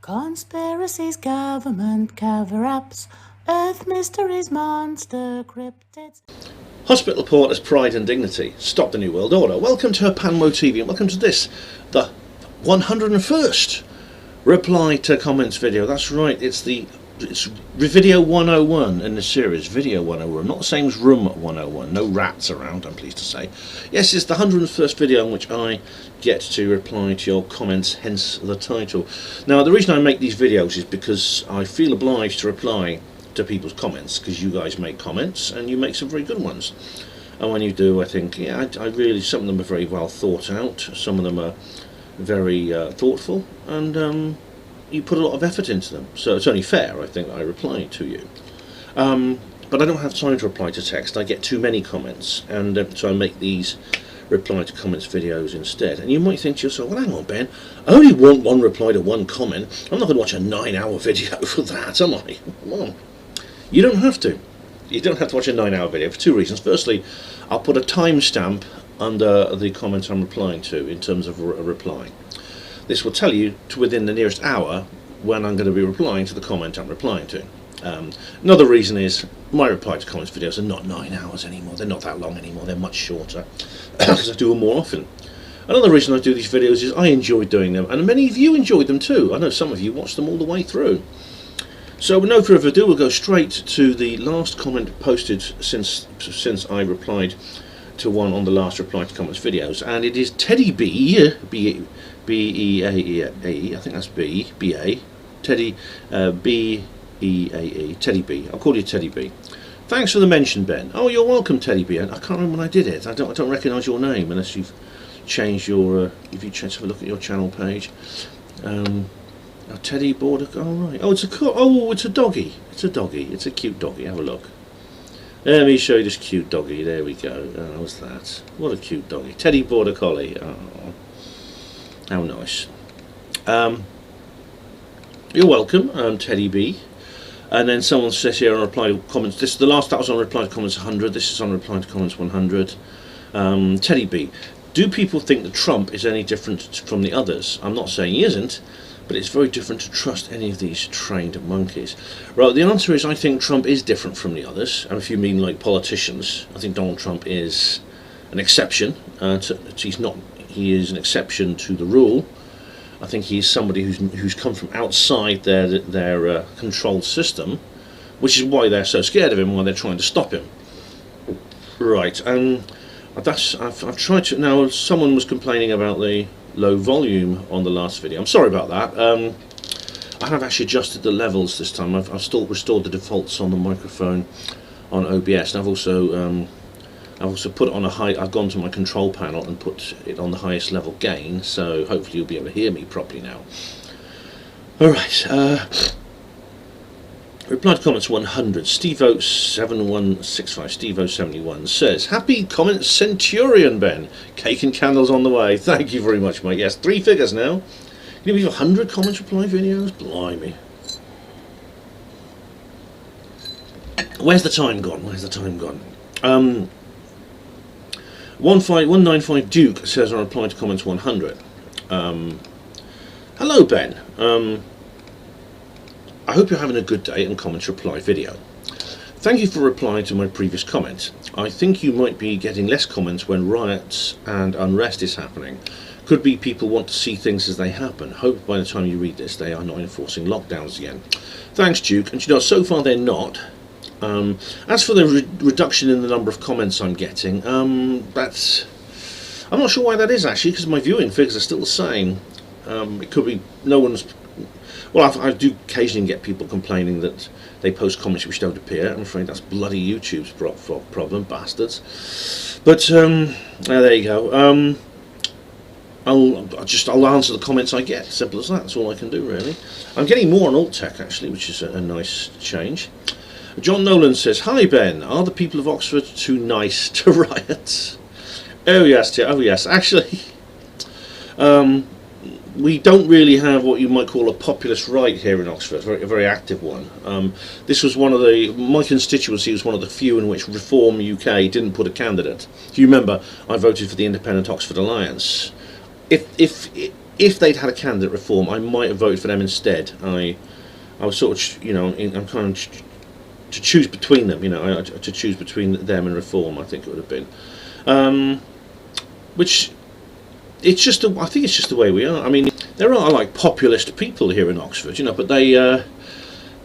Conspiracies, government cover-ups, Earth mysteries, monster cryptids. Hospital reporters, pride and dignity. Stop the New World Order. Welcome to HPANWO TV and welcome to this, the 101st reply to comments video. That's right, it's video 101 in the series, video 101, not the same as room 101, no rats around, I'm pleased to say. Yes, it's the 101st video in which I get to reply to your comments, hence the title. Now, the reason I make these videos is because I feel obliged to reply to people's comments, because you guys make comments and you make some very good ones. And when you do, I think, yeah, I really, some of them are very well thought out, some of them are very thoughtful, and you put a lot of effort into them, so it's only fair, I think, that I reply to you. But I don't have time to reply to text. I get too many comments, and so I make these reply to comments videos instead. And you might think to yourself, well, hang on, Ben, I only want one reply to one comment. I'm not going to watch a 9-hour video for that, am I? Well, you don't have to. You don't have to watch a 9-hour video for two reasons. Firstly, I'll put a timestamp under the comment I'm replying to in terms of a reply. This will tell you to within the nearest hour when I'm going to be replying to the comment I'm replying to. Another reason is my reply to comments videos are not 9 hours anymore. They're not that long anymore. They're much shorter because I do them more often. Another reason I do these videos is I enjoy doing them, and many of you enjoy them too. I know some of you watch them all the way through. So with no further ado, we'll go straight to the last comment posted since I replied to one on the last reply to comments videos, and it is Teddy B, B-E-A-E, I think that's B-A, Teddy, B-E-A-E, Teddy B. I'll call you Teddy B. Thanks for the mention, Ben. Oh, you're welcome, Teddy B. I can't remember when I did it. I don't recognise your name unless you've changed your, if you have a look at your channel page. Teddy Border, oh right. Oh, it's a doggy. It's a doggy. It's a cute doggy. Have a look. Let me show you this cute doggy. There we go. Oh, what's that? What a cute doggy. Teddy Border Collie. Oh, how nice. You're welcome, Teddy B. And then someone says here on reply to comments. That was on reply to comments 100. This is on reply to comments 100. Teddy B. Do people think that Trump is any different from the others? I'm not saying he isn't, but it's very different to trust any of these trained monkeys. Right, the answer is I think Trump is different from the others, and if you mean like politicians, I think Donald Trump is an exception. He is an exception to the rule. I think he's somebody who's come from outside their controlled system, which is why they're so scared of him, why they're trying to stop him. Right, and I've tried to. Now, someone was complaining about the low volume on the last video. I'm sorry about that. I have actually adjusted the levels this time. I've still restored the defaults on the microphone on OBS, and I've also put it on a high. I've gone to my control panel and put it on the highest level gain, so hopefully you'll be able to hear me properly now. Alright, reply to comments 100. Stevo7165, Stevo71 says, happy comments Centurion, Ben. Cake and candles on the way. Thank you very much, mate. Yes, 3 figures now. Can you believe 100 comments reply videos? Blimey. Where's the time gone? Where's the time gone? 195 Duke says on reply to comments 100. Hello, Ben. I hope you're having a good day and comments reply video. Thank you for replying to my previous comment. I think you might be getting less comments when riots and unrest is happening. Could be people want to see things as they happen. Hope by the time you read this they are not enforcing lockdowns again. Thanks, Duke. And you know, so far they're not. As for the reduction in the number of comments I'm getting, I'm not sure why that is actually, because my viewing figures are still the same. It could be no one's. Well, I do occasionally get people complaining that they post comments which don't appear. I'm afraid that's bloody YouTube's problem, bastards. But there you go. I'll answer the comments I get. Simple as that. That's all I can do, really. I'm getting more on alt tech actually, which is a nice change. John Nolan says, "Hi Ben. Are the people of Oxford too nice to riot?" Oh yes, oh yes. Actually, we don't really have what you might call a populist right here in Oxford, a very active one. This was my constituency was one of the few in which Reform UK didn't put a candidate. If you remember, I voted for the Independent Oxford Alliance. If if they'd had a candidate reform, I might have voted for them instead. I was sort of, you know, I'm kind of to choose between them, you know, to choose between them and reform. I think it would have been, which it's just, I think it's just the way we are. I mean, there are like populist people here in Oxford, you know, but they,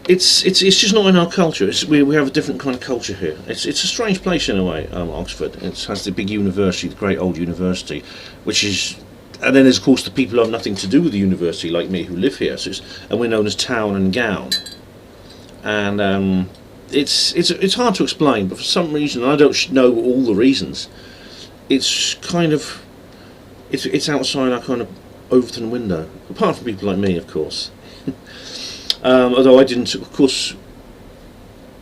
it's just not in our culture. We have a different kind of culture here. It's a strange place in a way, Oxford. It has the big university, the great old university, which is. And then there's of course the people who have nothing to do with the university, like me, who live here. So and we're known as town and gown. And it's hard to explain, but for some reason, I don't know all the reasons. It's kind of it's outside our kind of Overton window. Apart from people like me, of course. Although I didn't, of course,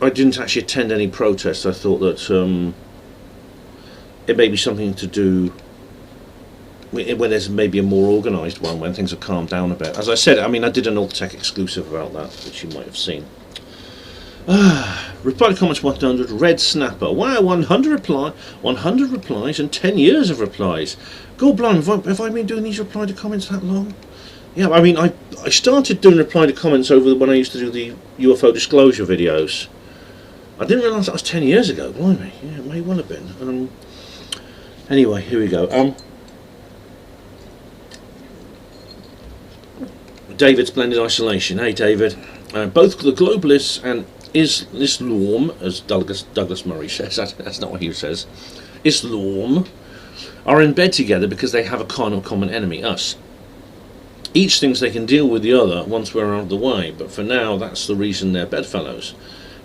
I didn't actually attend any protests. I thought that it may be something to do. When there's maybe a more organised one, when things have calmed down a bit. As I said, I mean, I did an Alt-Tech exclusive about that, which you might have seen. Reply to comments 100, Red Snapper. Wow, 100 replies and 10 years of replies. God blimey, have I been doing these reply to comments that long? Yeah, I mean, I started doing reply to comments over when I used to do the UFO disclosure videos. I didn't realise that was 10 years ago, blimey. Yeah, it may well have been. Anyway, here we go. David Splendid Isolation. Hey David, both the globalists and Islam, as Douglas Murray says, that's not what he says, Islam, are in bed together because they have a kind of common enemy, us. Each thinks they can deal with the other once we're out of the way, but for now that's the reason they're bedfellows.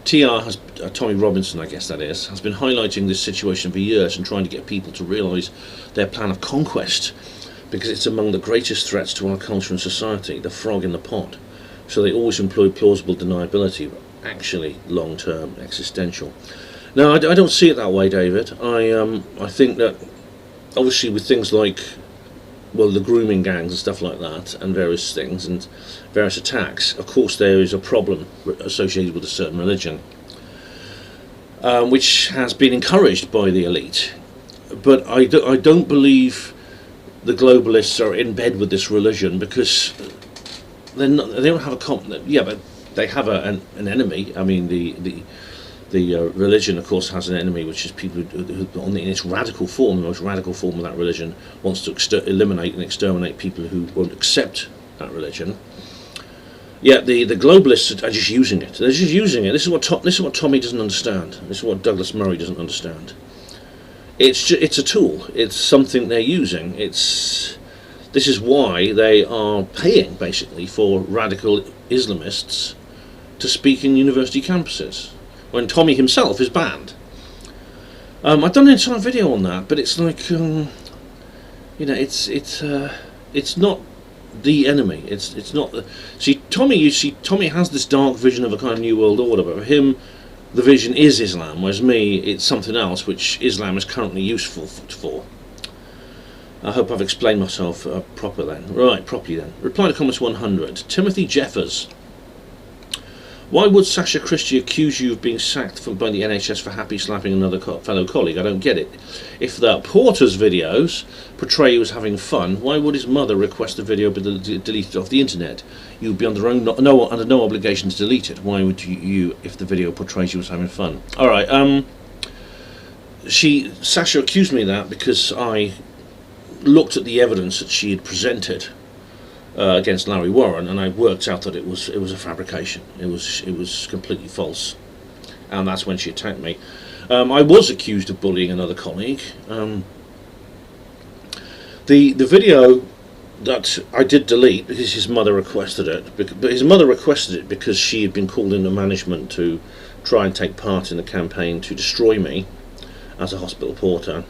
TR has, Tommy Robinson I guess that is, has been highlighting this situation for years and trying to get people to realise their plan of conquest, because it's among the greatest threats to our culture and society, the frog in the pot. So they always employ plausible deniability, but actually long-term, existential. Now, I don't see it that way, David. I think that, obviously with things like, well, the grooming gangs and stuff like that, and various things, and various attacks, of course there is a problem associated with a certain religion, which has been encouraged by the elite. But I don't believe the globalists are in bed with this religion, because they don't have but they have an enemy. I mean, the religion, of course, has an enemy, which is people who in its radical form, the most radical form of that religion, wants to eliminate and exterminate people who won't accept that religion. Yet the globalists are just using it. They're just using it. This is what Tommy doesn't understand. This is what Douglas Murray doesn't understand. It's a tool. It's something they're using. This is why they are paying basically for radical Islamists to speak in university campuses, when Tommy himself is banned. I've done an entire video on that, but it's like, you know, it's not the enemy. It's not. Tommy has this dark vision of a kind of new world order, but for him, the vision is Islam, whereas me, it's something else which Islam is currently useful for. I hope I've explained myself properly then. Reply to comments 100. Timothy Jeffers. Why would Sasha Christie accuse you of being sacked by the NHS for happy slapping another fellow colleague? I don't get it. If the Porter's videos portray you as having fun, why would his mother request the video be deleted off the internet? You would be under no obligation to delete it. Why would you if the video portrays you as having fun? Alright, Sasha accused me of that because I looked at the evidence that she had presented against Larry Warren, and I worked out that it was a fabrication. It was completely false, and that's when she attacked me. I was accused of bullying another colleague. The video that I did delete because his mother requested it, but his mother requested it because she had been called into management to try and take part in the campaign to destroy me as a hospital porter.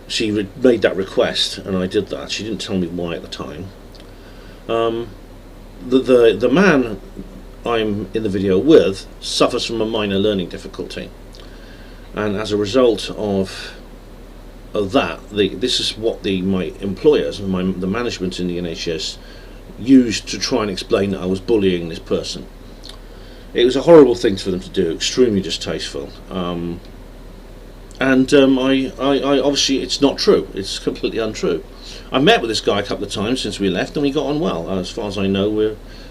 She made that request, and I did that. She didn't tell me why at the time. The man I'm in the video with suffers from a minor learning difficulty, and as a result of that, this is what my employers and the management in the NHS used to try and explain that I was bullying this person. It was a horrible thing for them to do, extremely distasteful. And and I obviously it's not true. It's completely untrue. I met with this guy a couple of times since we left, and we got on well. As far as I know,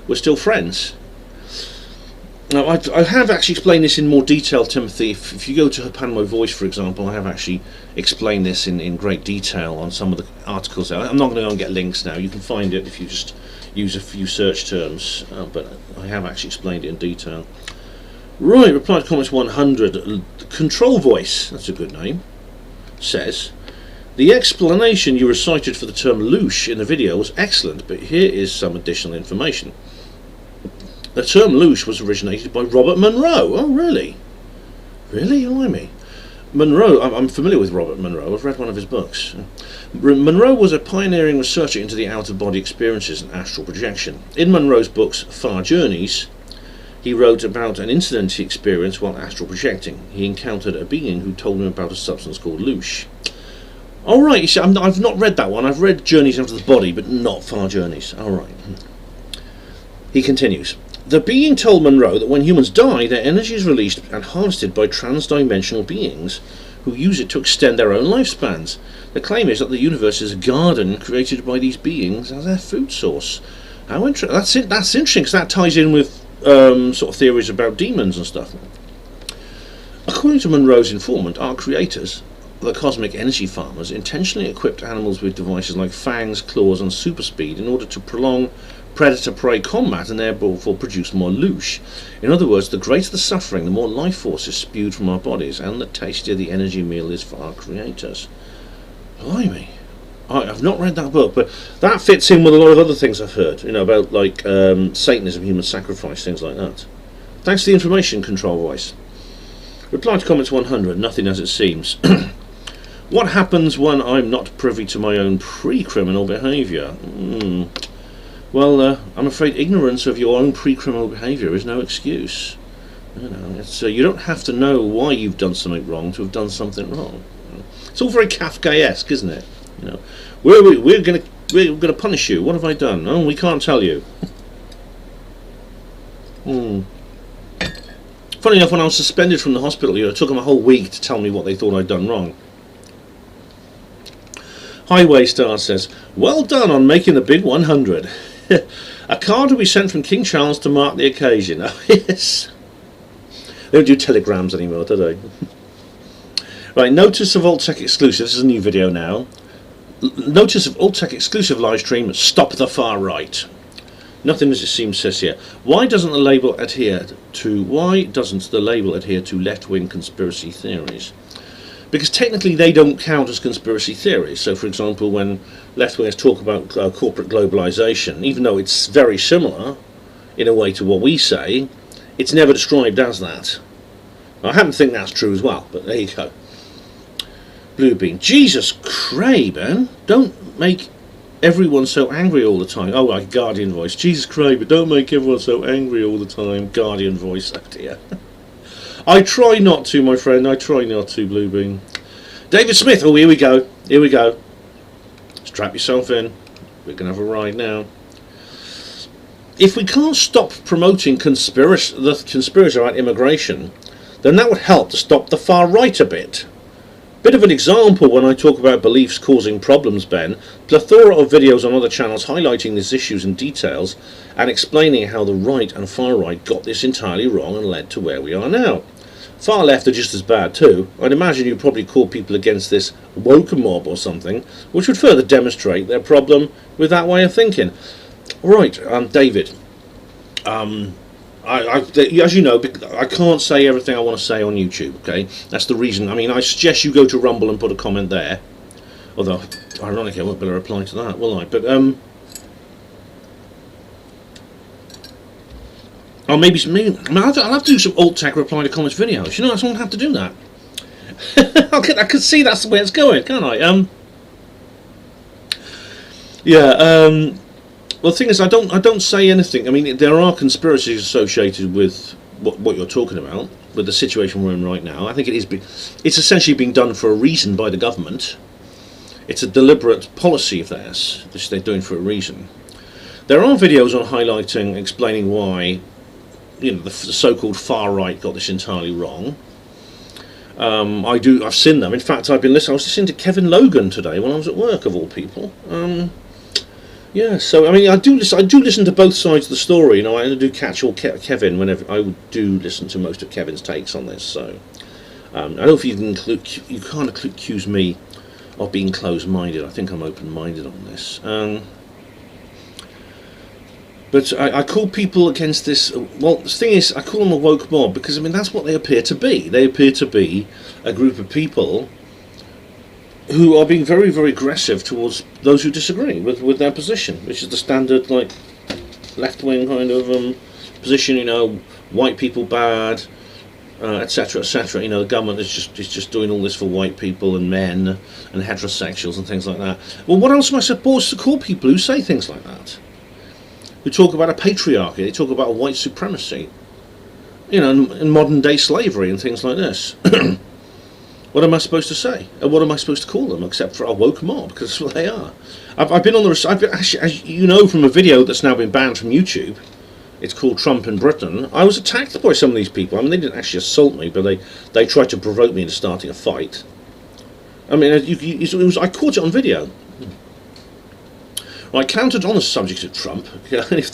we're still friends. Now, I have actually explained this in more detail, Timothy. If you go to HPANWO Voice, for example, I have actually explained this in great detail on some of the articles there. I'm not going to go and get links now. You can find it if you just use a few search terms, but I have actually explained it in detail. Right, reply to comments 100. Control Voice, that's a good name, says, the explanation you recited for the term louche in the video was excellent, but here is some additional information. The term louche was originated by Robert Monroe. Oh, really? Really? Blimey. Monroe, I'm familiar with Robert Monroe. I've read one of his books. Monroe was a pioneering researcher into the out-of-body experiences and astral projection. In Monroe's books, Far Journeys, he wrote about an incident he experienced while astral projecting. He encountered a being who told him about a substance called louche. All right, you see, I've not read that one. I've read Journeys Out of the Body, but not Far Journeys. All right. He continues. The being told Monroe that when humans die, their energy is released and harvested by trans-dimensional beings who use it to extend their own lifespans. The claim is that the universe is a garden created by these beings as their food source. How interesting! That's interesting because that ties in with sort of theories about demons and stuff. According to Monroe's informant, our creators, the cosmic energy farmers, intentionally equipped animals with devices like fangs, claws, and super speed in order to prolong predator-prey combat and therefore produce more louche. In other words, the greater the suffering, the more life force is spewed from our bodies, and the tastier the energy meal is for our creators. Blimey. I've not read that book, but that fits in with a lot of other things I've heard, you know, about like Satanism, human sacrifice, things like that. Thanks for the information, Control Voice. Reply to comments 100, nothing as it seems. What happens when I'm not privy to my own pre-criminal behaviour? Well, I'm afraid ignorance of your own pre-criminal behaviour is no excuse. You know, it's, you don't have to know why you've done something wrong to have done something wrong. It's all very Kafkaesque, isn't it? You know, we're going to punish you. What have I done? Oh, we can't tell you. Funny enough, when I was suspended from the hospital, it took them a whole week to tell me what they thought I'd done wrong. Highway Star says, well done on making the big 100. A card will be sent from King Charles to mark the occasion. Oh, yes. They don't do telegrams anymore, do they? Right, notice of Alt Tech exclusive. This is a new video now. Notice of Alt Tech exclusive live stream. Stop the far right. Nothing as it seems says here. Why doesn't the label adhere to left-wing conspiracy theories? Because technically they don't count as conspiracy theories. So, for example, when left-wingers talk about corporate globalisation, even though it's very similar in a way to what we say, it's never described as that. I happen to think that's true as well, but there you go. Blue Bean. Jesus Christ, man. Don't make everyone so angry all the time. Oh, like Guardian Voice. Jesus Christ, but don't make everyone so angry all the time. Guardian Voice. Oh dear. I try not to, my friend. I try not to, Blue Bean. David Smith. Oh, here we go. Here we go. Strap yourself in. We're going to have a ride now. If we can't stop promoting the conspiracy about immigration, then that would help to stop the far right a bit. Bit of an example when I talk about beliefs causing problems, Ben. Plethora of videos on other channels highlighting these issues and details and explaining how the right and far right got this entirely wrong and led to where we are now. Far left are just as bad too. I'd imagine you'd probably call people against this woke mob or something, which would further demonstrate their problem with that way of thinking. Right, David. As you know, I can't say everything I want to say on YouTube, okay? That's the reason. I mean, I suggest you go to Rumble and put a comment there. Although, ironically, I won't be able to reply to that, will I? But, or maybe I'll have to do some alt tech reply to comments videos. You know, I won't have to do that. I could see that's the way it's going, can't I? Yeah, well, the thing is, I don't say anything. I mean, there are conspiracies associated with what you're talking about, with the situation we're in right now. I think it's essentially being done for a reason by the government. It's a deliberate policy of theirs, which they're doing for a reason. There are videos on highlighting, explaining why, you know, the so-called far right got this entirely wrong. I've seen them. In fact, I was listening to Kevin Logan today when I was at work, of all people. Yeah, so I mean, I do listen to both sides of the story. You know, I do catch all Kevin whenever I do listen to most of Kevin's takes on this. So I don't know if you can't accuse me of being closed-minded. I think I'm open-minded on this. But I call people against this. Well, the thing is, I call them a woke mob because I mean that's what they appear to be. They appear to be a group of people who are being very, very aggressive towards those who disagree with their position, which is the standard like left-wing kind of position. You know, white people bad, etc., etc. You know, the government is just doing all this for white people and men and heterosexuals and things like that. Well, what else am I supposed to call people who say things like that? Who talk about a patriarchy? They talk about white supremacy. You know, and modern day slavery and things like this. What am I supposed to say? And what am I supposed to call them except for a woke mob? Because that's what they are. I've been actually, as you know, from a video that's now been banned from YouTube. It's called Trump in Britain. I was attacked by some of these people. I mean, they didn't actually assault me, but they tried to provoke me into starting a fight. I mean, I caught it on video. Right, countered on the subject of Trump.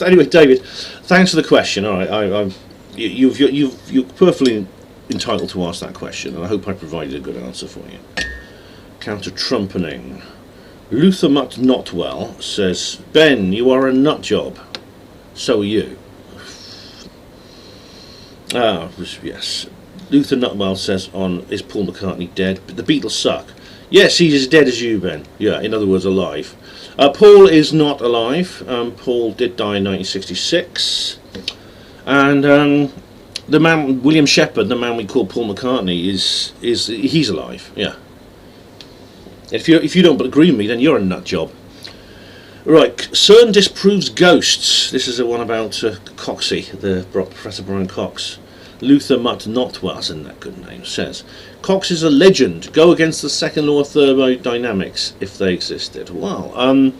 Anyway, David, thanks for the question. All right, you're perfectly entitled to ask that question, and I hope I provided a good answer for you. Counter Trumpening. Luther Mutt Notwell says, Ben, you are a nut job. So are you. Yes. Luther Nutwell says is Paul McCartney dead? But the Beatles suck. Yes, he's as dead as you, Ben. Yeah, in other words, alive. Paul is not alive. Paul did die in 1966. And the man, William Shepherd, the man we call Paul McCartney, he's alive. Yeah. If you don't agree with me, then you're a nut job. Right, CERN disproves ghosts. This is the one about Coxey, Professor Brian Cox. Luther Mutt Notwell, isn't that good name, says, Cox is a legend. Go against the second law of thermodynamics, if they existed. Wow.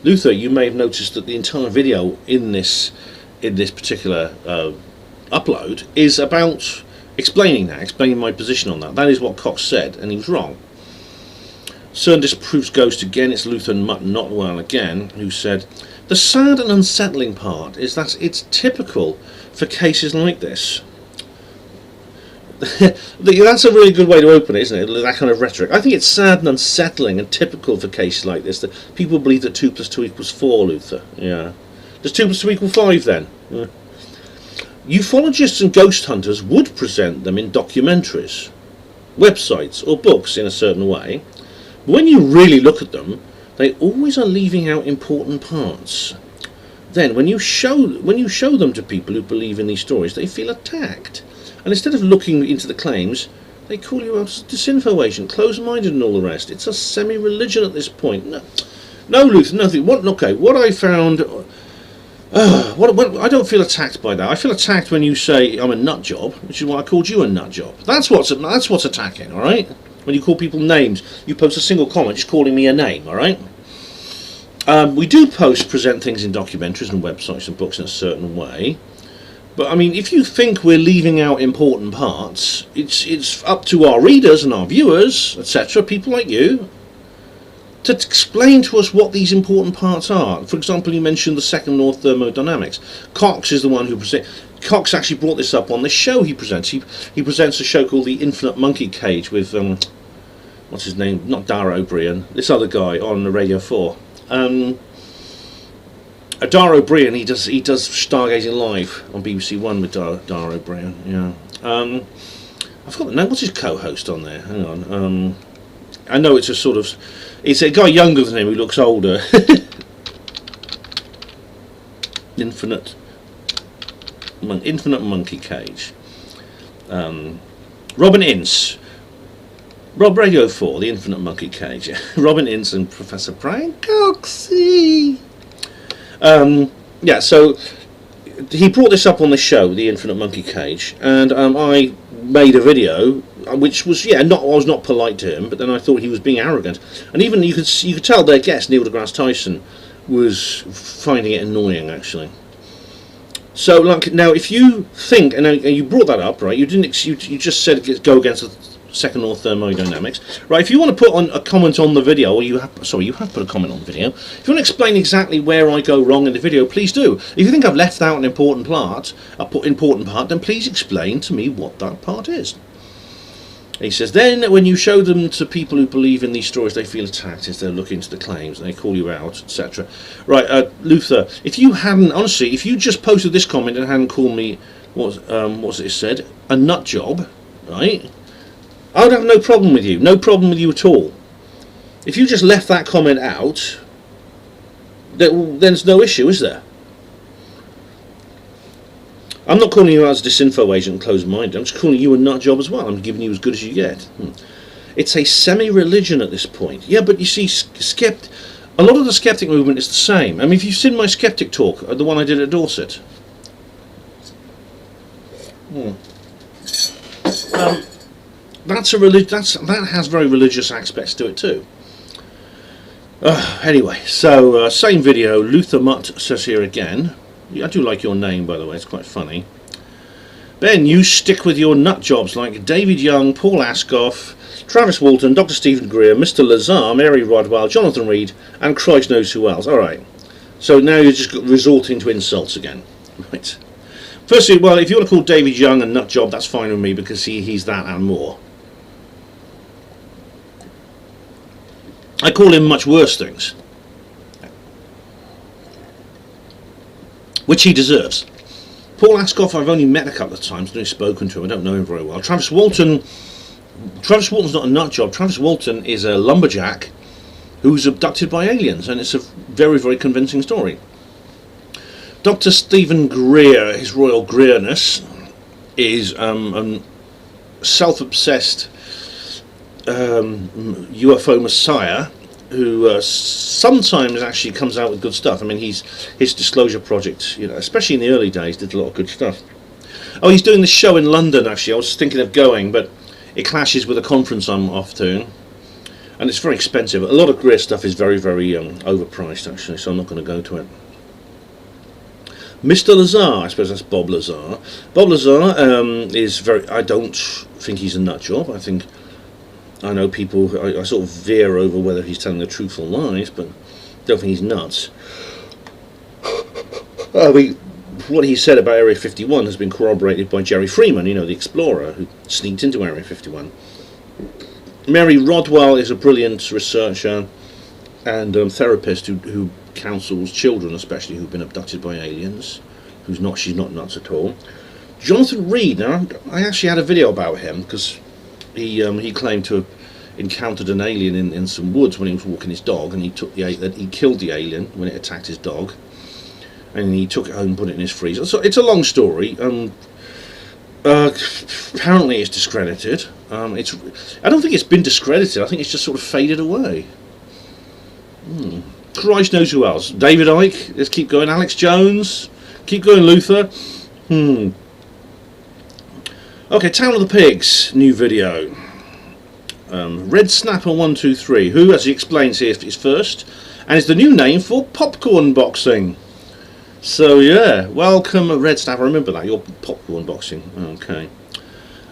Luther, you may have noticed that the entire video in this particular upload is about explaining my position on that. That is what Cox said, and he was wrong. CERN disproves ghost again. It's Luther Mutt Notwell again, who said, the sad and unsettling part is that it's typical for cases like this. That's a really good way to open it, isn't it? That kind of rhetoric. I think it's sad and unsettling and typical for cases like this that people believe that 2 + 2 = 4, Luther. Yeah. Does 2 + 2 = 5 then? Yeah. Ufologists and ghost hunters would present them in documentaries, websites or books in a certain way. But when you really look at them, they always are leaving out important parts. Then when you show them to people who believe in these stories, they feel attacked. And instead of looking into the claims, they call you out as a disinfo agent, closed-minded and all the rest. It's a semi-religion at this point. No, Luther, nothing. What I found... I don't feel attacked by that. I feel attacked when you say I'm a nut job, which is why I called you a nut job. That's what's attacking, all right? When you call people names, you post a single comment just calling me a name, all right? We do present things in documentaries and websites and books in a certain way. But I mean, if you think we're leaving out important parts, it's up to our readers and our viewers, etc., people like you, to explain to us what these important parts are. For example, you mentioned the second law of thermodynamics. Cox is the one who presents. Cox actually brought this up on the show he presents. He presents a show called The Infinite Monkey Cage with what's his name? Not Dara O'Brien. This other guy on Radio 4. Dara O'Brien, he does Stargazing Live on BBC One with Dara O'Brien. Yeah. I forgot the name. What's his co-host on there? Hang on. I know it's a guy younger than him who looks older. Infinite Monkey Cage. Robin Ince. Radio 4, The Infinite Monkey Cage. Robin Ince and Professor Brian Coxey. Yeah, so he brought this up on the show, The Infinite Monkey Cage, and I made a video which was I was not polite to him, but then I thought he was being arrogant, and even you could tell their guest Neil deGrasse Tyson was finding it annoying actually. So now if you think, and you brought that up, right? You didn't. You just said go against the second law of thermodynamics. Right, if you want to put on a comment on the video, or you have put a comment on the video. If you want to explain exactly where I go wrong in the video, please do. If you think I've left out an important part, then please explain to me what that part is. He says, then when you show them to people who believe in these stories, they feel attacked as they look into the claims and they call you out, etc. Right, Luther, if you hadn't, honestly, if you just posted this comment and hadn't called me, what's it said, a nut job, right, I would have no problem with you, no problem with you at all. If you just left that comment out, then there's no issue, is there? I'm not calling you out as a disinfo agent and closed-minded. I'm just calling you a nut job as well. I'm giving you as good as you get. It's a semi-religion at this point. Yeah, but you see, a lot of the skeptic movement is the same. I mean, if you've seen my skeptic talk, the one I did at Dorset, that has very religious aspects to it too. Anyway, so same video. Luther Mutt says here again. I do like your name, by the way, it's quite funny. Ben, you stick with your nut jobs like David Young, Paul Ascoff, Travis Walton, Dr. Stephen Greer, Mr. Lazar, Mary Rodwell, Jonathan Reed, and Christ knows who else. Alright, so now you're just resorting to insults again. Right. Firstly, well, if you want to call David Young a nut job, that's fine with me, because he's that and more. I call him much worse things, which he deserves. Paul Ascoff, I've only met a couple of times, I've only spoken to him, I don't know him very well. Travis Walton's not a nut job. Travis Walton is a lumberjack who's abducted by aliens, and it's a very, very convincing story. Dr. Stephen Greer, his royal Greerness, is a self-obsessed UFO messiah who sometimes actually comes out with good stuff. I mean, his Disclosure Project, you know, especially in the early days, did a lot of good stuff. Oh, he's doing this show in London, actually. I was thinking of going, but it clashes with a conference I'm off to, and it's very expensive. A lot of Greer stuff is very, very overpriced, actually, so I'm not going to go to it. Mr. Lazar, I suppose that's Bob Lazar. Bob Lazar is very, I don't think he's a nut job. I know people, I sort of veer over whether he's telling the truth or lies, but don't think he's nuts. What he said about Area 51 has been corroborated by Jerry Freeman, you know, the explorer who sneaked into Area 51. Mary Rodwell is a brilliant researcher and therapist who counsels children, especially who've been abducted by aliens. She's not nuts at all. Jonathan Reed, now I actually had a video about him because he claimed to have encountered an alien in some woods when he was walking his dog, and he killed the alien when it attacked his dog, and he took it home and put it in his freezer. So it's a long story. Apparently it's discredited. I don't think it's been discredited. I think it's just sort of faded away. Christ knows who else. David Icke. Let's keep going. Alex Jones. Keep going, Luther. Okay, Town of the Pigs. New video. Red Snapper 123, who, as he explains here, is first, and is the new name for popcorn boxing. So yeah, welcome Red Snapper. Remember that, your popcorn boxing. Okay.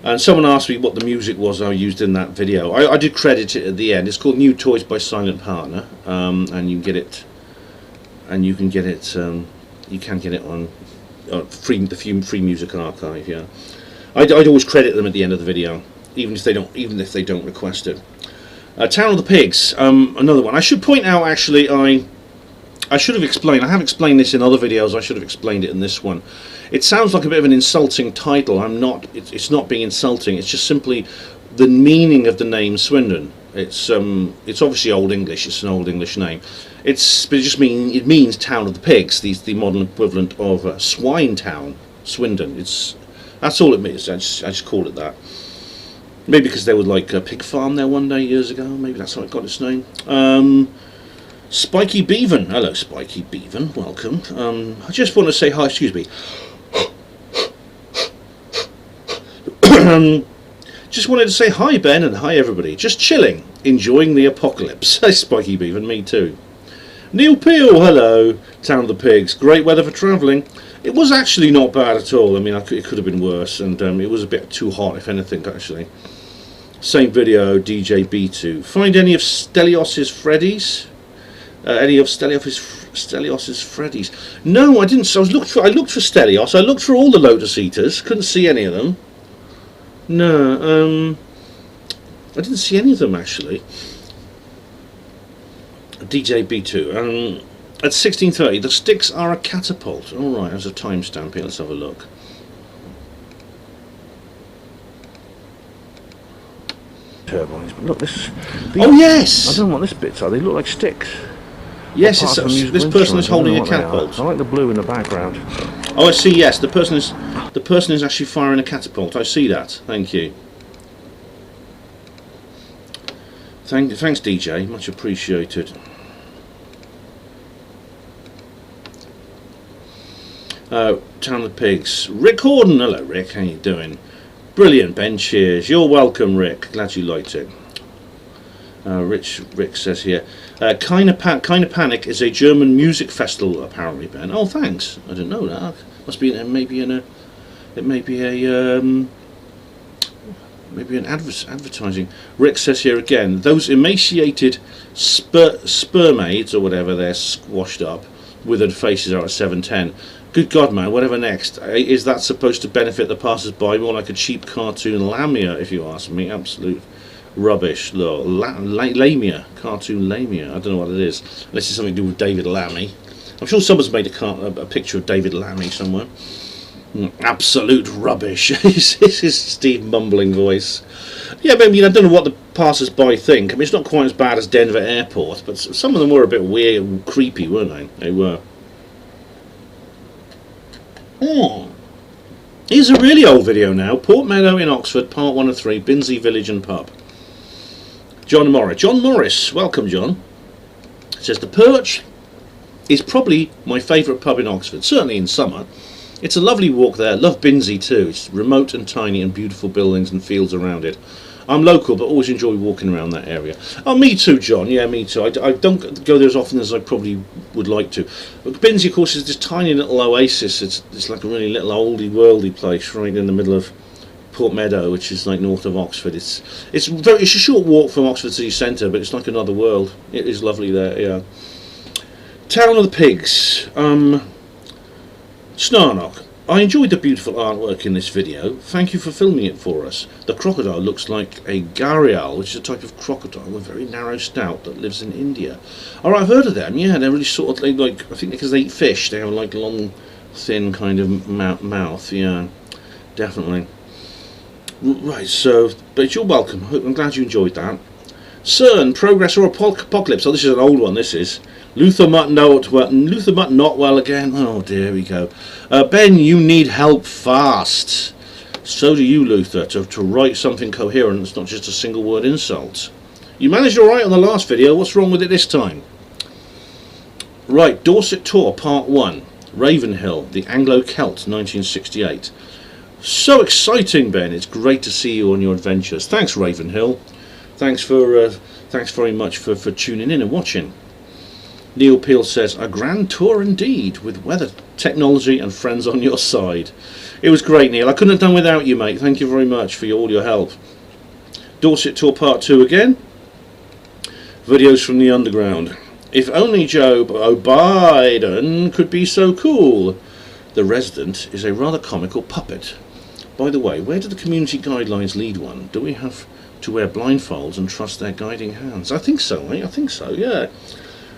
And someone asked me what the music was I used in that video. I did credit it at the end. It's called New Toys by Silent Partner, and you can get it. And you can get it. You can get it on the Free Music Archive. Yeah, I'd always credit them at the end of the video, even if they don't request it. Town of the Pigs, another one. I should point out, actually, I should have explained. I have explained this in other videos. I should have explained it in this one. It sounds like a bit of an insulting title. It's not being insulting. It's just simply the meaning of the name Swindon. It's obviously Old English. It's an Old English name. But it means Town of the Pigs. The modern equivalent of Swine Town, Swindon. That's all it means. I just call it that. Maybe because there was like a pig farm there one day years ago. Maybe that's how it got its name. Spiky Beaven. Hello, Spiky Beaven. Welcome. I just want to say hi. Excuse me. Just wanted to say hi, Ben, and hi, everybody. Just chilling, enjoying the apocalypse. Hey, Spiky Beaven. Me too. Neil Peel. Hello. Town of the Pigs. Great weather for travelling. It was actually not bad at all. I mean, it could have been worse, and it was a bit too hot, if anything, actually. Same video, DJ B2. Find any of Stelios's Freddy's? Any of Stelios's Freddy's? No, I didn't. So I looked for Stelios. I looked for all the Lotus Eaters. Couldn't see any of them. No, I didn't see any of them actually. DJ B2. At 16:30, the sticks are a catapult. All right, there's a timestamp here. Let's have a look. Turbines, but look, this. Oh yes. I don't know what this bits are. They look like sticks. Yes, this person is holding a catapult. I like the blue in the background. Oh, I see. Yes, the person is actually firing a catapult. I see that. Thank you. Thanks, DJ. Much appreciated. Town of the Pigs. Rick Horden. Hello, Rick. How you doing? Brilliant, Ben. Cheers. You're welcome, Rick. Glad you liked it. Rick says here, Kinda Panic is a German music festival, apparently, Ben. Oh, thanks. I didn't know that. Must be maybe an advertising. Rick says here again, those emaciated spermaids or whatever, they're squashed up, withered faces are at 7:10. Good God, man, whatever next. Is that supposed to benefit the passers-by? More like a cheap cartoon lamia, if you ask me. Absolute rubbish. Lamia. Cartoon lamia. I don't know what it is. Unless it's something to do with David Lammy. I'm sure someone's made a picture of David Lammy somewhere. Absolute rubbish. This is Steve mumbling voice. Yeah, but I mean, I don't know what the passers-by think. I mean, it's not quite as bad as Denver Airport, but some of them were a bit weird and creepy, weren't they? They were. Here's a really old video now. Port Meadow in Oxford, part 1 of 3, Binsey Village and Pub. John Morris, welcome John. Says the Perch is probably my favourite pub in Oxford, certainly in summer. It's a lovely walk there. Love Binsey too. It's remote and tiny and beautiful buildings and fields around it. I'm local but always enjoy walking around that area. Oh, me too, John. Yeah, me too. I don't go there as often as I probably would like to. But Binsey, of course, is this tiny little oasis. It's like a really little oldie worldy place right in the middle of Port Meadow, which is like north of Oxford. It's a short walk from Oxford city centre, but it's like another world. It is lovely there. Yeah. Town of the Pigs. Snarnock. I enjoyed the beautiful artwork in this video. Thank you for filming it for us. The crocodile looks like a gharial, which is a type of crocodile with very narrow snout that lives in India. Alright, I've heard of them. Yeah, they're really sort of like, I think because they eat fish, they have like long, thin kind of mouth. Yeah, definitely. Right, so, but you're welcome. I'm glad you enjoyed that. CERN, Progress or Apocalypse. Oh, this is an old one, this is. Luther Mutt not well again. Oh dear, here we go. Ben, you need help fast. So do you, Luther, to write something coherent. It's not just a single word insult. You managed alright on the last video. What's wrong with it this time? Right, Dorset Tour Part 1. Ravenhill, the Anglo-Celt, 1968. So exciting, Ben. It's great to see you on your adventures. Thanks, Ravenhill. Thanks very much for tuning in and watching. Neil Peel says, a grand tour indeed, with weather, technology and friends on your side. It was great, Neil. I couldn't have done without you, mate. Thank you very much for all your help. Dorset Tour Part 2 again. Videos from the underground. If only Joe Biden could be so cool. The Resident is a rather comical puppet. By the way, where do the community guidelines lead one? Do we have to wear blindfolds and trust their guiding hands? I think so, mate. I think so, yeah.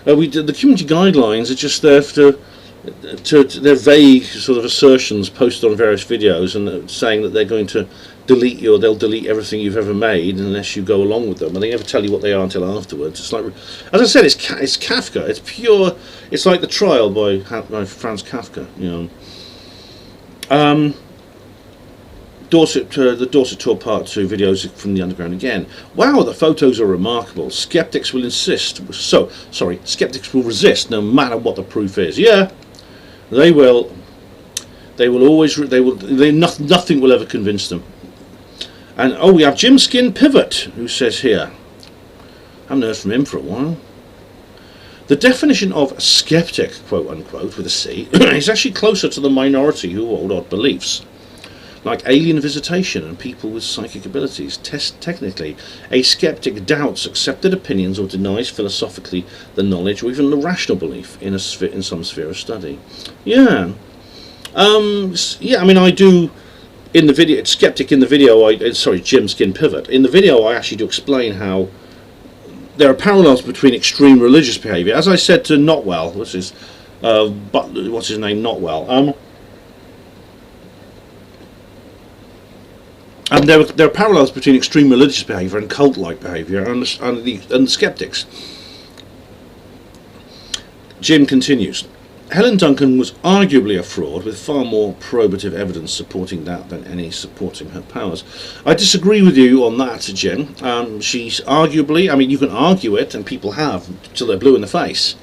The community guidelines are just there they're vague sort of assertions posted on various videos and saying that they're going to delete you, or they'll delete everything you've ever made unless you go along with them, and they never tell you what they are until afterwards. It's like, as I said, it's Kafka. It's pure. It's like The Trial by Franz Kafka. You know. The Dorset Tour Part 2 videos from the underground again. Wow, the photos are remarkable. Skeptics will resist no matter what the proof is. Yeah, they will. Nothing will ever convince them. And we have Jim Skin Pivot, who says here, I haven't heard from him for a while. The definition of skeptic, quote unquote, with a C, is actually closer to the minority who hold odd beliefs. like alien visitation and people with psychic abilities. Technically, a skeptic doubts accepted opinions or denies philosophically the knowledge or even the rational belief in some sphere of study. Yeah. Yeah, I mean, I do, in the video, skeptic in the video, Jim Skin Pivot, in the video I actually do explain how there are parallels between extreme religious behaviour. As I said to Notwell, what's his name, Notwell, and there are parallels between extreme religious behaviour and cult-like behaviour and the skeptics. Jim continues, Helen Duncan was arguably a fraud with far more probative evidence supporting that than any supporting her powers. I disagree with you on that, Jim. She's arguably, I mean, you can argue it, and people have, till they're blue in the face.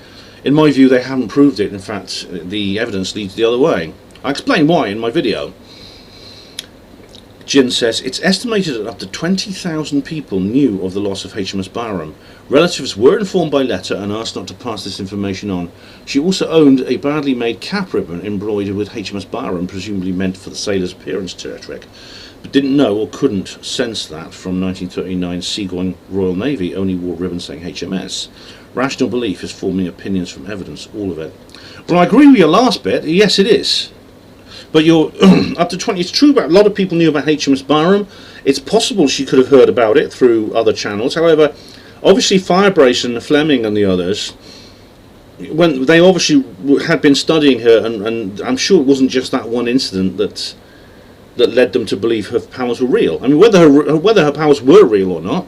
In my view, they haven't proved it. In fact, the evidence leads the other way. I explain why in my video. Jim says, it's estimated that up to 20,000 people knew of the loss of HMS Barham. Relatives were informed by letter and asked not to pass this information on. She also owned a badly made cap ribbon embroidered with HMS Barham, presumably meant for the sailor's appearance trick, but didn't know or couldn't sense that from 1939 seagoing Royal Navy only wore ribbons saying HMS. Rational belief is forming opinions from evidence, all of it. Well, I agree with your last bit. Yes, it is. But you're up to 20. It's true about a lot of people knew about HMS Barham. It's possible she could have heard about it through other channels. However, obviously Firebrace and Fleming and the others, when they obviously had been studying her, and I'm sure it wasn't just that one incident that led them to believe her powers were real. I mean, whether her powers were real or not,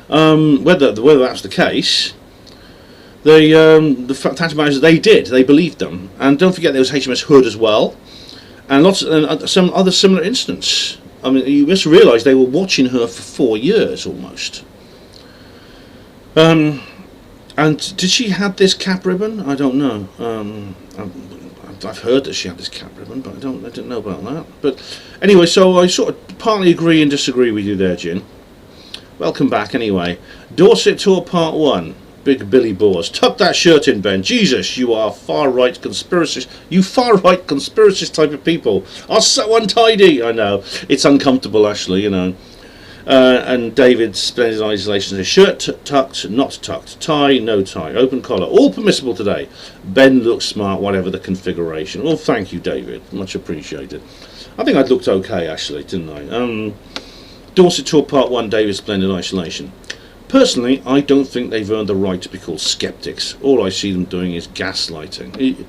whether that's the case. The fact of the matter is they believed them, and don't forget there was HMS Hood as well, and some other similar incidents. I mean, you must realise they were watching her for 4 years almost. And did she have this cap ribbon? I don't know. I've heard that she had this cap ribbon, but I didn't know about that. But anyway, so I sort of partly agree and disagree with you there, Jin. Welcome back anyway. Dorset Tour Part 1. Big Billy Bores. Tuck that shirt in, Ben. Jesus, you are far-right conspiracist. You far-right conspiracist type of people are so untidy. I know. It's uncomfortable, actually, you know. And David Splendid Isolation says, shirt tucked, not tucked. Tie, no tie. Open collar. All permissible today. Ben looks smart, whatever the configuration. Well, thank you, David. Much appreciated. I think I looked okay, actually, didn't I? Dorset Tour Part 1, David Splendid Isolation. Personally, I don't think they've earned the right to be called skeptics. All I see them doing is gaslighting.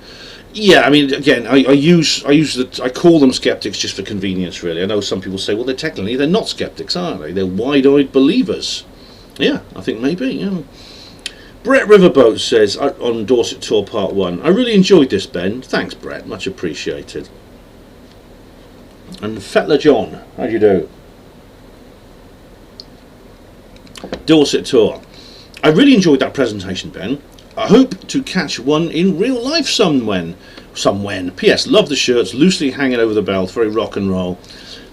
Yeah, I mean, again, I call them skeptics just for convenience, really. I know some people say, well, they're not skeptics, are they? They're wide-eyed believers. Yeah, I think maybe, yeah. Brett Riverboat says, on Dorset Tour Part 1, I really enjoyed this, Ben. Thanks, Brett. Much appreciated. And Fettler John, how do you do? Dorset Tour. I really enjoyed that presentation, Ben. I hope to catch one in real life somewhen. P.S. Love the shirts, loosely hanging over the belt, very rock and roll.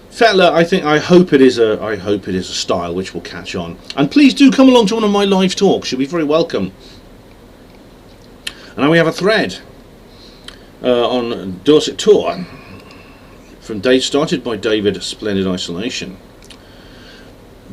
Fettler, I hope it is a style which will catch on. And please do come along to one of my live talks. You'll be very welcome. And now we have a thread on Dorset Tour started by David Splendid Isolation.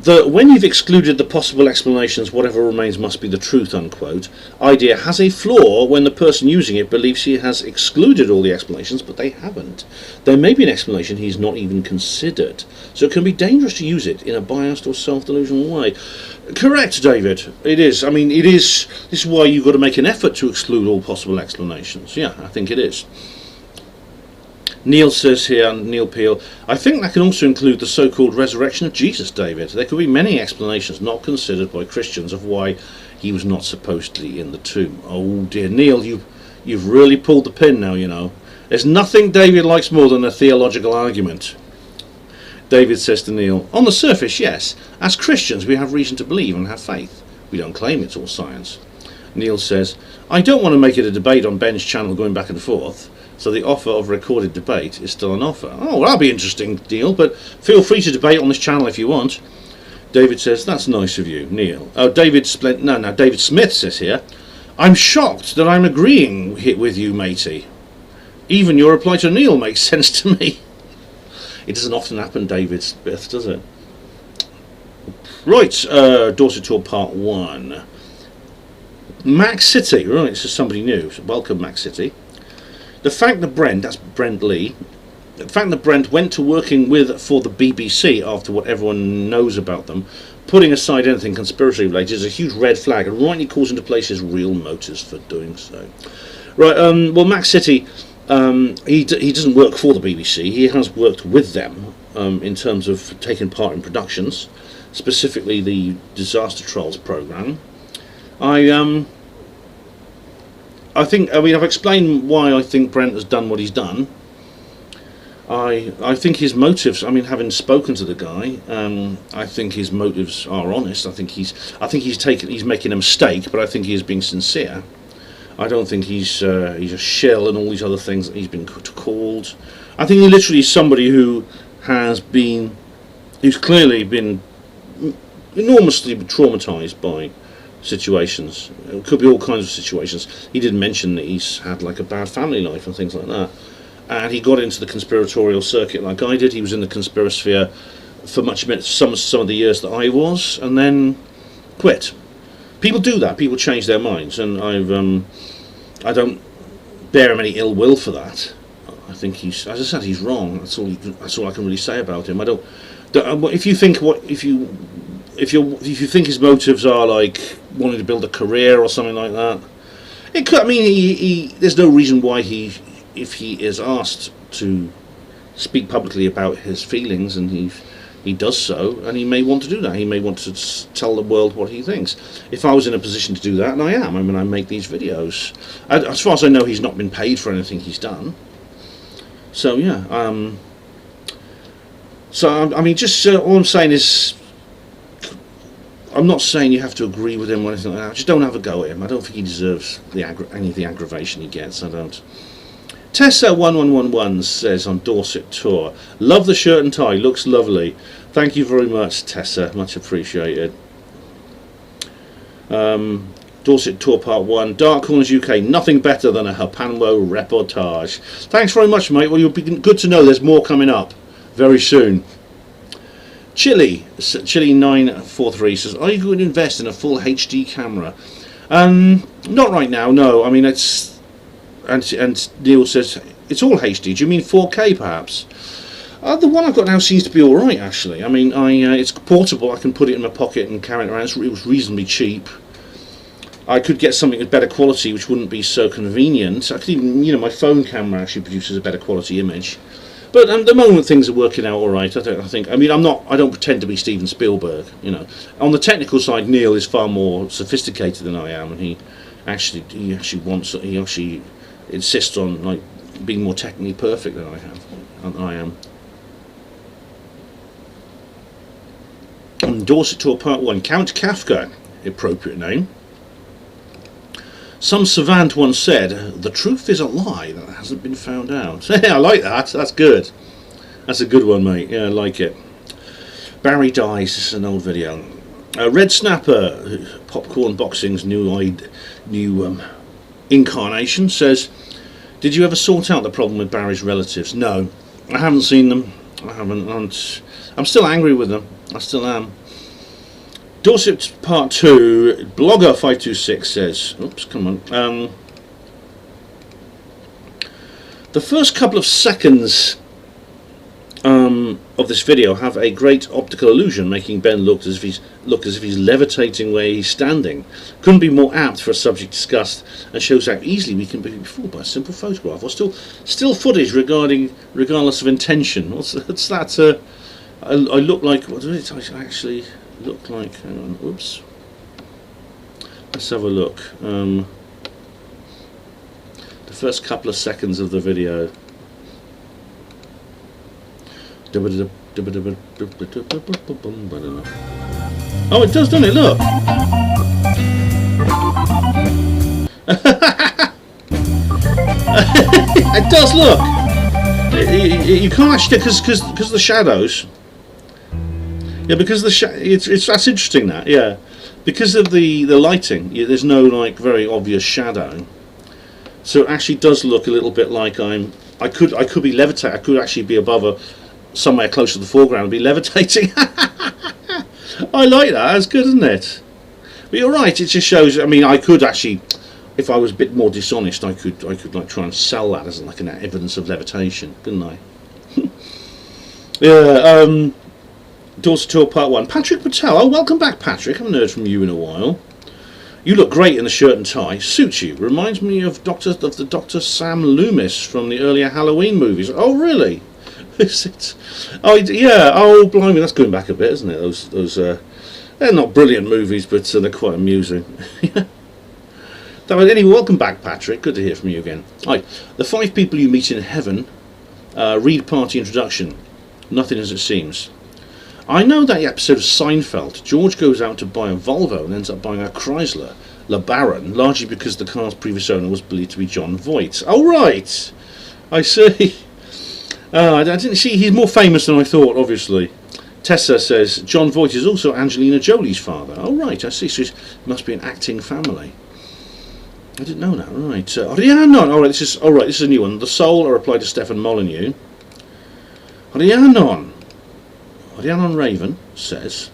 When you've excluded the possible explanations, whatever remains must be the truth, unquote, idea has a flaw when the person using it believes he has excluded all the explanations, but they haven't. There may be an explanation he's not even considered, so it can be dangerous to use it in a biased or self-delusional way. Correct, David. It is. I mean, it is. This is why you've got to make an effort to exclude all possible explanations. Yeah, I think it is. Neil says here, Neil Peel, I think that can also include the so-called resurrection of Jesus, David. There could be many explanations not considered by Christians of why he was not supposedly in the tomb. Oh dear, Neil, you've really pulled the pin now, you know. There's nothing David likes more than a theological argument. David says to Neil, on the surface, yes. As Christians, we have reason to believe and have faith. We don't claim it's all science. Neil says, I don't want to make it a debate on Ben's channel going back and forth. So the offer of recorded debate is still an offer. Oh, well, that'll be interesting, Neil, but feel free to debate on this channel if you want. David says, that's nice of you, Neil. Oh, David Smith says here, I'm shocked that I'm agreeing with you, matey. Even your reply to Neil makes sense to me. It doesn't often happen, David Smith, does it? Right, Dorset Tour Part 1. Mac City, right, this is somebody new. So welcome, Mac City. The fact that Brent, that's Brent Lee, the fact that Brent went to working for the BBC after what everyone knows about them, putting aside anything conspiracy related, is a huge red flag and rightly calls into place his real motives for doing so. Right, well, Mac City, he doesn't work for the BBC. He has worked with them in terms of taking part in productions, specifically the Disaster Trials programme. I think, I've explained why I think Brent has done what he's done. I think his motives, having spoken to the guy, I think his motives are honest. I think he's making a mistake, but I think he is being sincere. I don't think he's a shell and all these other things that he's been called. I think he literally is somebody who's clearly been enormously traumatized by situations. It could be all kinds of situations. He did mention that he's had like a bad family life and things like that. And he got into the conspiratorial circuit like I did. He was in the conspirasphere for some of the years that I was, and then quit. People do that. People change their minds, and I don't bear him any ill will for that. I think he's, as I said, he's wrong. That's all I can really say about him. If you think his motives are like wanting to build a career or something like that, it could. There's no reason why if he is asked to speak publicly about his feelings, and he does so, and he may want to do that. He may want to tell the world what he thinks. If I was in a position to do that, and I am, I make these videos. As far as I know, he's not been paid for anything he's done. So yeah. All I'm saying is, I'm not saying you have to agree with him or anything like that. Just don't have a go at him. I don't think he deserves any of the aggravation he gets. I don't. Tessa1111 says on Dorset Tour, love the shirt and tie, looks lovely. Thank you very much, Tessa, much appreciated. Dorset Tour Part 1, Dark Corners UK, nothing better than a HPANWO reportage. Thanks very much, mate. Well, you'll be good to know there's more coming up very soon. Chili943 says, are you going to invest in a full HD camera? Not right now, no. It's... And Neil says, it's all HD. Do you mean 4K perhaps? The one I've got now seems to be alright actually. It's portable. I can put it in my pocket and carry it around. It was reasonably cheap. I could get something with better quality which wouldn't be so convenient. I could even, my phone camera actually produces a better quality image. But at the moment things are working out alright. I don't pretend to be Steven Spielberg, On the technical side, Neil is far more sophisticated than I am, and he actually insists on being more technically perfect than I am. Dorset Tour Part 1, Count Kafka, appropriate name. Some savant once said, the truth is a lie that hasn't been found out. I like that, that's good. That's a good one, mate. Yeah, I like it. Barry Dies, this is an old video. Red Snapper, Popcorn Boxing's new incarnation, says, did you ever sort out the problem with Barry's relatives? No, I haven't seen them. I'm still angry with them. I still am. Dorset Part 2, Blogger 526 says, oops, come on. The first couple of seconds of this video have a great optical illusion, making Ben look as if he's levitating where he's standing. Couldn't be more apt for a subject discussed, and shows how easily we can be fooled by a simple photograph or still footage regardless of intention. What's that? I look like, what did it actually look like? Hang on, oops. Let's have a look. The first couple of seconds of the video. Oh, it does, doesn't it? Look. It does, look. You can't actually, because of the shadows. Yeah, because that's interesting. That, yeah, because of the lighting, there's no very obvious shadow. So it actually does look a little bit like I could be levitating. I could actually be above somewhere close to the foreground and be levitating. I like that. That's good, isn't it? But you're right. It just shows. I mean, I could actually, if I was a bit more dishonest, I could like try and sell that as like an evidence of levitation, couldn't I? Yeah. Daughter Tour Part 1. Patrick Patel. Oh, welcome back, Patrick. I haven't heard from you in a while. You look great in the shirt and tie. Suits you. Reminds me of the Dr. Sam Loomis from the earlier Halloween movies. Oh, really? Is it? Oh, yeah. Oh, blimey, that's going back a bit, isn't it? Those they're not brilliant movies, but they're quite amusing. Anyway, welcome back, Patrick. Good to hear from you again. Right, the 5 people you meet in heaven. Read party introduction. Nothing as it seems. I know that episode of Seinfeld. George goes out to buy a Volvo and ends up buying a Chrysler LeBaron, largely because the car's previous owner was believed to be John Voight. Oh, right. I see. I didn't see. He's more famous than I thought, obviously. Tessa says John Voight is also Angelina Jolie's father. Oh, right. I see. So it must be an acting family. I didn't know that. Right. Rhiannon. All right. This is a new one. The Soul. I replied to Stefan Molyneux. Rhiannon Raven says,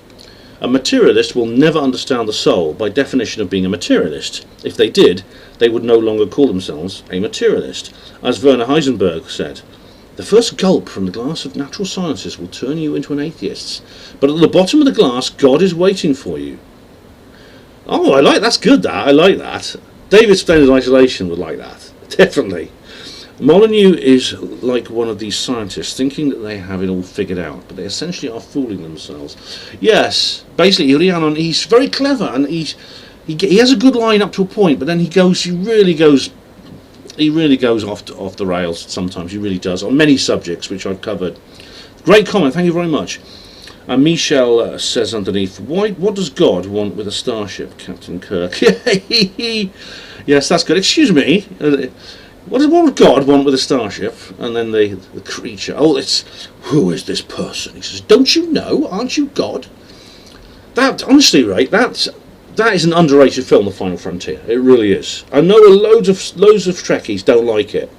a materialist will never understand the soul by definition of being a materialist. If they did, they would no longer call themselves a materialist. As Werner Heisenberg said, the first gulp from the glass of natural sciences will turn you into an atheist. But at the bottom of the glass, God is waiting for you. Oh, that's good, that. I like that. David Splendid Isolation would like that. Definitely. Molyneux is like one of these scientists thinking that they have it all figured out, but they essentially are fooling themselves. Yes, basically, Rhiannon, he's very clever, and he has a good line up to a point, but then he really goes off the rails sometimes. He really does on many subjects which I've covered. Great comment, thank you very much. And Michelle says underneath, what does God want with a starship, Captain Kirk? Yes, that's good. Excuse me. What would God want with a starship? And then the creature. Oh, who is this person? He says, don't you know? Aren't you God? That, honestly, right, that is an underrated film, The Final Frontier. It really is. I know loads of Trekkies don't like it.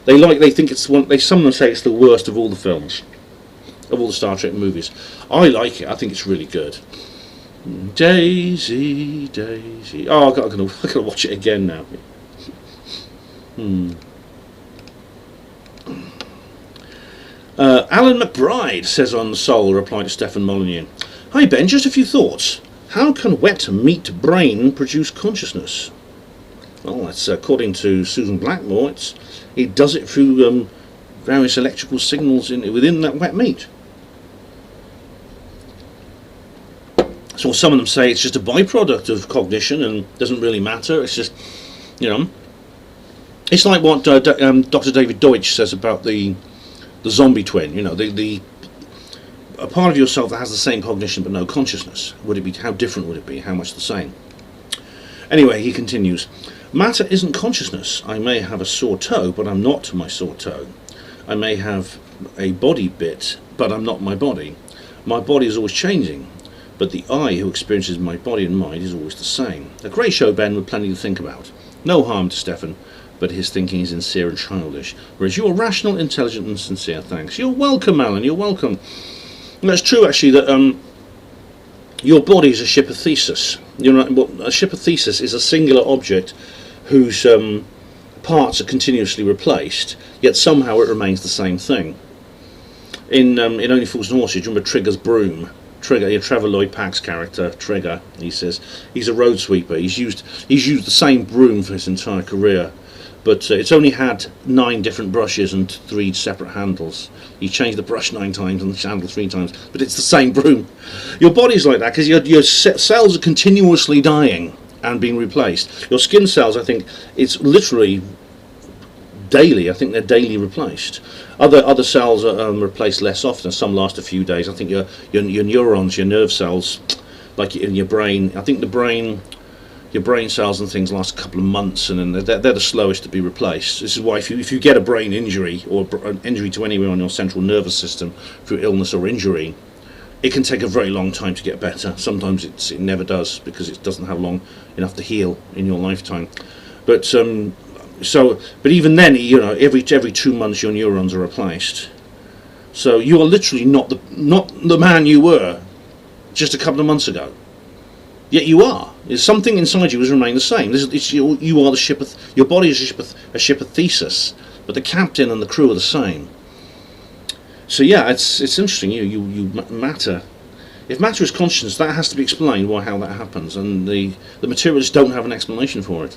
They think it's one. Some of them say it's the worst of all the films, of all the Star Trek movies. I like it. I think it's really good. Daisy, Daisy. Oh, I've got to watch it again now. Alan McBride says on The Soul, reply to Stefan Molyneux. Hi Ben, just a few thoughts. How can wet meat brain produce consciousness? Well, that's according to Susan Blackmore. It does it through various electrical signals within that wet meat. So some of them say it's just a byproduct of cognition and doesn't really matter. It's just, it's like what Dr. David Deutsch says about the zombie twin. A part of yourself that has the same cognition but no consciousness. How different would it be? How much the same? Anyway, he continues. Matter isn't consciousness. I may have a sore toe, but I'm not my sore toe. I may have a body bit, but I'm not my body. My body is always changing, but the I who experiences my body and mind is always the same. A great show, Ben, with plenty to think about. No harm to Stefan, but his thinking is sincere and childish, whereas you're rational, intelligent and sincere. Thanks. You're welcome, Alan, you're welcome. And that's true, actually, that your body is a hypothesis. A hypothesis is a singular object whose parts are continuously replaced, yet somehow it remains the same thing. In Only Fools and Horses, you remember Trigger's broom? Trigger, Trevor Lloyd Pack's character, Trigger, he says, he's a road sweeper. He's used the same broom for his entire career, but it's only had 9 different brushes and 3 separate handles. He changed the brush 9 times and the handle 3 times, but it's the same broom. Your body's like that because your cells are continuously dying and being replaced. Your skin cells, I think, it's literally daily. I think they're daily replaced. Other cells are replaced less often. Some last a few days. I think your neurons, your nerve cells, like in your brain. I think your brain cells and things last a couple of months, and then they're the slowest to be replaced. This is why if you get a brain injury or an injury to anywhere on your central nervous system through illness or injury, it can take a very long time to get better. Sometimes it never does because it doesn't have long enough to heal in your lifetime. But but even then, every 2 months your neurons are replaced. So you are literally not the man you were just a couple of months ago. Yet you are. There's something inside you has remained the same. You are the ship. Your body is a ship of Theseus, but the captain and the crew are the same. So yeah, it's interesting. You matter. If matter is conscious, that has to be explained how that happens, and the materialists don't have an explanation for it.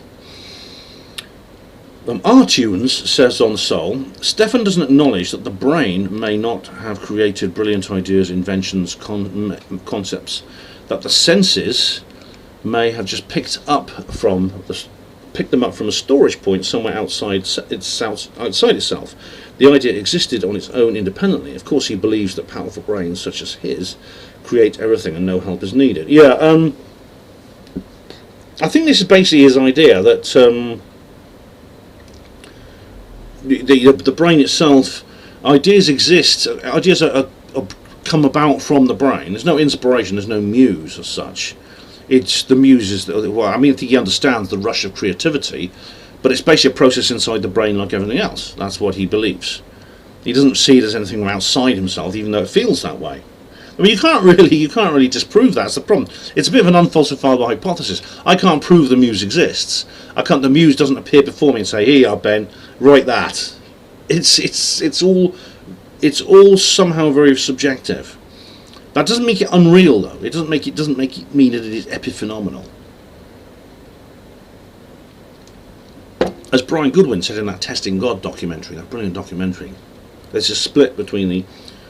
R-Tunes says on Soul, Stefan doesn't acknowledge that the brain may not have created brilliant ideas, inventions, concepts, that the senses may have just picked them up from a storage point somewhere outside itself. The idea existed on its own independently. Of course, he believes that powerful brains such as his create everything and no help is needed. Yeah, I think this is basically his idea that the brain itself, ideas exist, ideas are come about from the brain. There's no inspiration, there's no muse as such. It's the muse is, well, I mean, I think he understands the rush of creativity, but it's basically a process inside the brain like everything else. That's what he believes. He doesn't see it as anything outside himself, even though it feels that way. I mean, you can't really disprove that. That's the problem. It's a bit of an unfalsifiable hypothesis. I can't prove the muse exists. The muse doesn't appear before me and say, "Here you are, Ben, write that." It's all somehow very subjective. That doesn't make it unreal, though. It doesn't make it mean that it is epiphenomenal. As Brian Goodwin said in that Testing God documentary, that brilliant documentary, there's a split between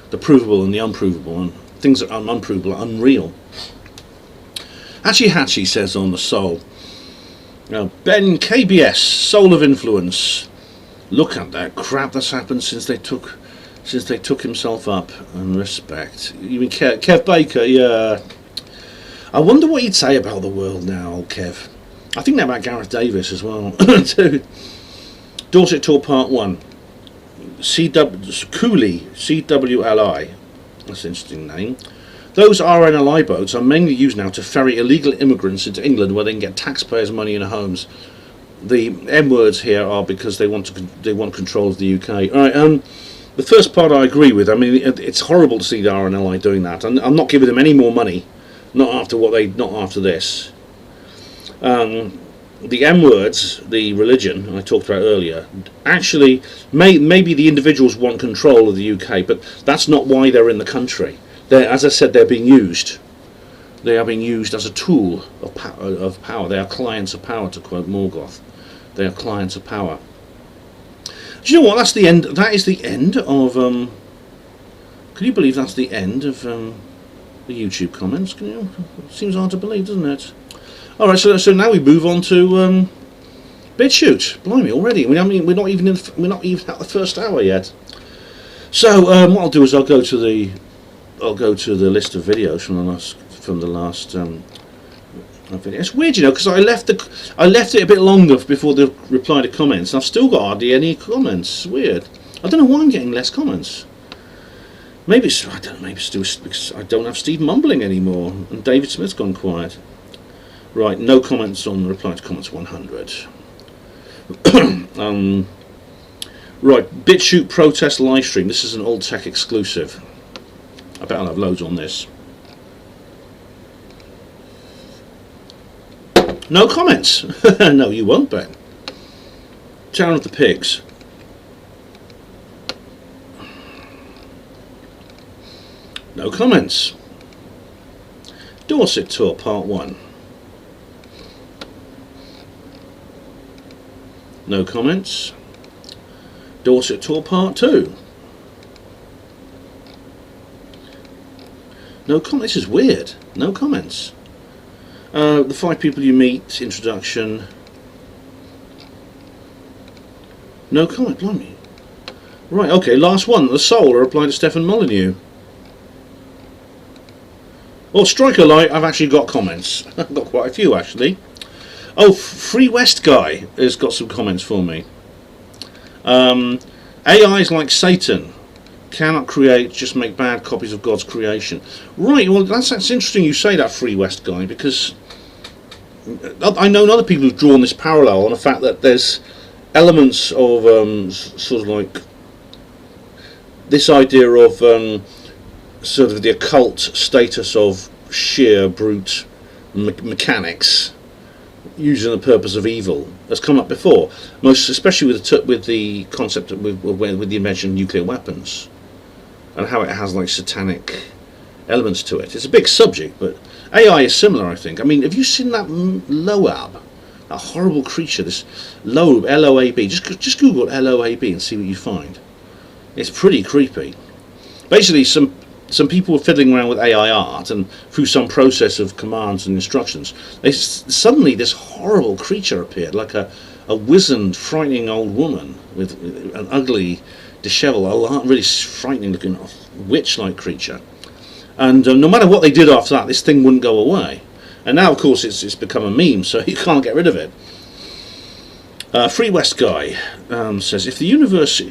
the provable and the unprovable, and things that are unprovable are unreal. Hatchie says on the Soul, Ben KBS, Soul of Influence. Look at that crap that's happened since they took himself up, and respect. You mean Kev Baker? Yeah. I wonder what he'd say about the world now, Kev. I think that about Gareth Davis as well. Too. Dorset Tour Part 1. Cooley, CWLI. That's an interesting name. Those RNLI boats are mainly used now to ferry illegal immigrants into England, where they can get taxpayers' money in homes. The M words here are because they want control of the UK. All right. The first part I agree with. I mean, it's horrible to see the RNLI doing that. I'm not giving them any more money. Not after this. The M words, the religion I talked about earlier, actually maybe the individuals want control of the UK, but that's not why they're in the country. As I said, they're being used. They are being used as a tool of power. They are clients of power, to quote Morgoth. They are clients of power. Do you know what? That's the end. That is the end of. Can you believe that's the end of the YouTube comments? Can you? It seems hard to believe, doesn't it? All right. So now we move on to BitChute. Blimey, already. I mean, we're not even at the first hour yet. So what I'll do is I'll go to the list of videos from the last video. It's weird, because I left it a bit longer before the reply to comments, and I've still got hardly any comments. It's weird. I don't know why I'm getting less comments. Maybe it's because I don't have Steve mumbling anymore, and David Smith's gone quiet. Right, no comments on the reply to comments 100. Right, BitChute protest livestream. This is an old tech exclusive. I bet I'll have loads on this. No comments. No, you won't, Ben. Town of the Pigs. No comments. Dorset Tour Part 1. No comments. Dorset Tour Part 2. No comments. This is weird. No comments. The 5 people you meet, introduction. No comment, blimey. Right, okay, last one. The Soul, a reply to Stefan Molyneux. Well, Striker Light, I've actually got comments. I've got quite a few, actually. Oh, Free West Guy has got some comments for me. AI is like Satan. Cannot create, just make bad copies of God's creation. Right, well, that's interesting you say that, Free West Guy, because I know other people who've drawn this parallel on the fact that there's elements of sort of like this idea of sort of the occult status of sheer brute mechanics using the purpose of evil has come up before, most especially with the concept with the invention of nuclear weapons and how it has like satanic elements to it. It's a big subject, but AI is similar, I think. I mean, have you seen that Loab, that horrible creature, this Loab, L-O-A-B? Just Google L-O-A-B and see what you find. It's pretty creepy. Basically, some people were fiddling around with AI art, and through some process of commands and instructions, suddenly this horrible creature appeared, like a wizened, frightening old woman with an ugly, dishevelled, really frightening-looking witch-like creature. And no matter what they did after that, this thing wouldn't go away. And now, of course, it's become a meme, so you can't get rid of it. Free West Guy says, if the universe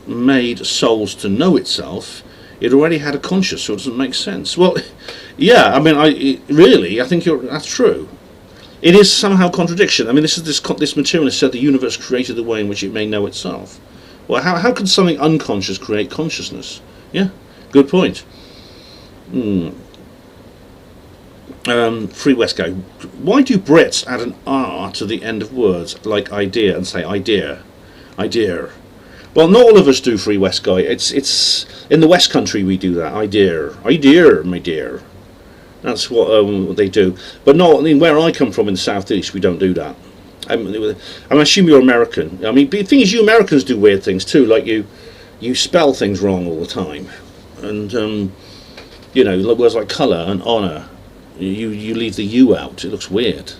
made souls to know itself, it already had a conscience, so it doesn't make sense. Well, yeah, I mean, I think that's true. It is somehow contradiction. I mean, this materialist said the universe created the way in which it may know itself. Well, how could something unconscious create consciousness? Yeah, good point. Free West Guy. Why do Brits add an R to the end of words like idea and say idea? Idea. Well, not all of us do, Free West Guy. It's in the West Country we do that. Idea, my dear. That's what they do. But not, I mean, where I come from in the South East, we don't do that. I assume you're American. I mean, the thing is, you Americans do weird things too. Like you spell things wrong all the time, and you know, words like colour and honour. You leave the U out. It looks weird.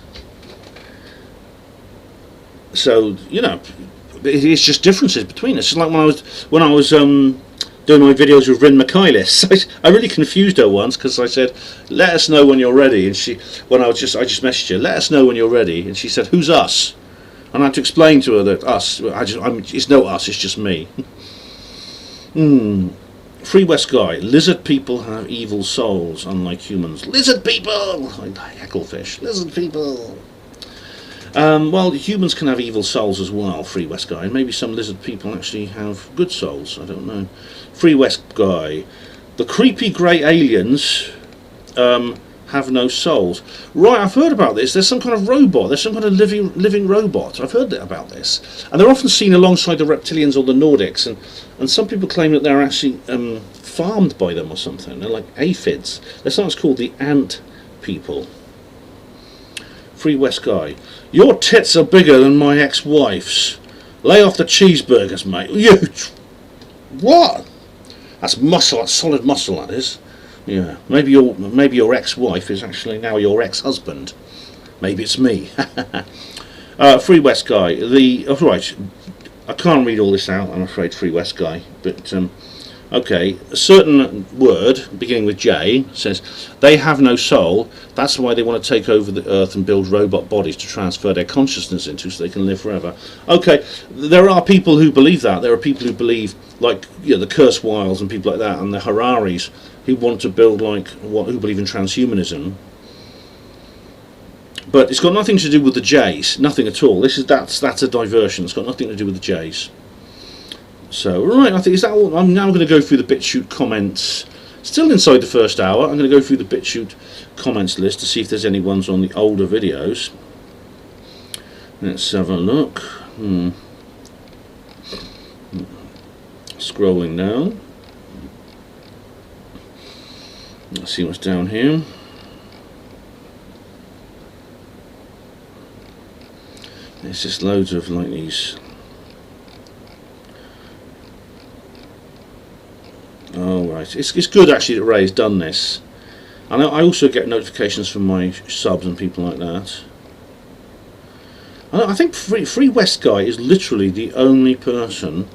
So you know. It's just differences between us. It's like when I was doing my videos with Rin McKaylis. I really confused her once because I said, "Let us know when you're ready," and I just messaged her, "Let us know when you're ready," and she said, "Who's us?" And I had to explain to her that us. It's no us. It's just me. Free West Guy. Lizard people have evil souls, unlike humans. Lizard people. Like hecklefish. Lizard people. Well, humans can have evil souls as well, Free West Guy. Maybe some lizard people actually have good souls. I don't know. Free West Guy. The creepy grey aliens have no souls. Right, I've heard about this. There's some kind of robot. There's some kind of living robot. I've heard about this. And they're often seen alongside the reptilians or the Nordics. And some people claim that they're actually farmed by them or something. They're like aphids. They're sometimes called the ant people. Free West Guy. Your tits are bigger than my ex-wife's. Lay off the cheeseburgers, mate. You. What? That's muscle. That's solid muscle. That is. Yeah. Maybe your ex-wife is actually now your ex-husband. Maybe it's me. Free West Guy. Right. I can't read all this out, I'm afraid, Free West Guy. But okay, a certain word beginning with J says they have no soul. That's why they want to take over the earth and build robot bodies to transfer their consciousness into, so they can live forever. Okay, there are people who believe that. There are people who believe, like, you know, the Kurzweils and people like that, and the Hararis who want to build who believe in transhumanism. But it's got nothing to do with the J's, nothing at all. That's a diversion. It's got nothing to do with the J's. So, right, I think is that all. I'm now going to go through the BitChute comments. Still inside the first hour. I'm going to go through the BitChute comments list to see if there's any ones on the older videos. Let's have a look. Scrolling down. Let's see what's down here. There's just loads of like these. Oh right, it's good actually that Ray's done this, and I also get notifications from my subs and people like that. I think Free West Guy is literally the only person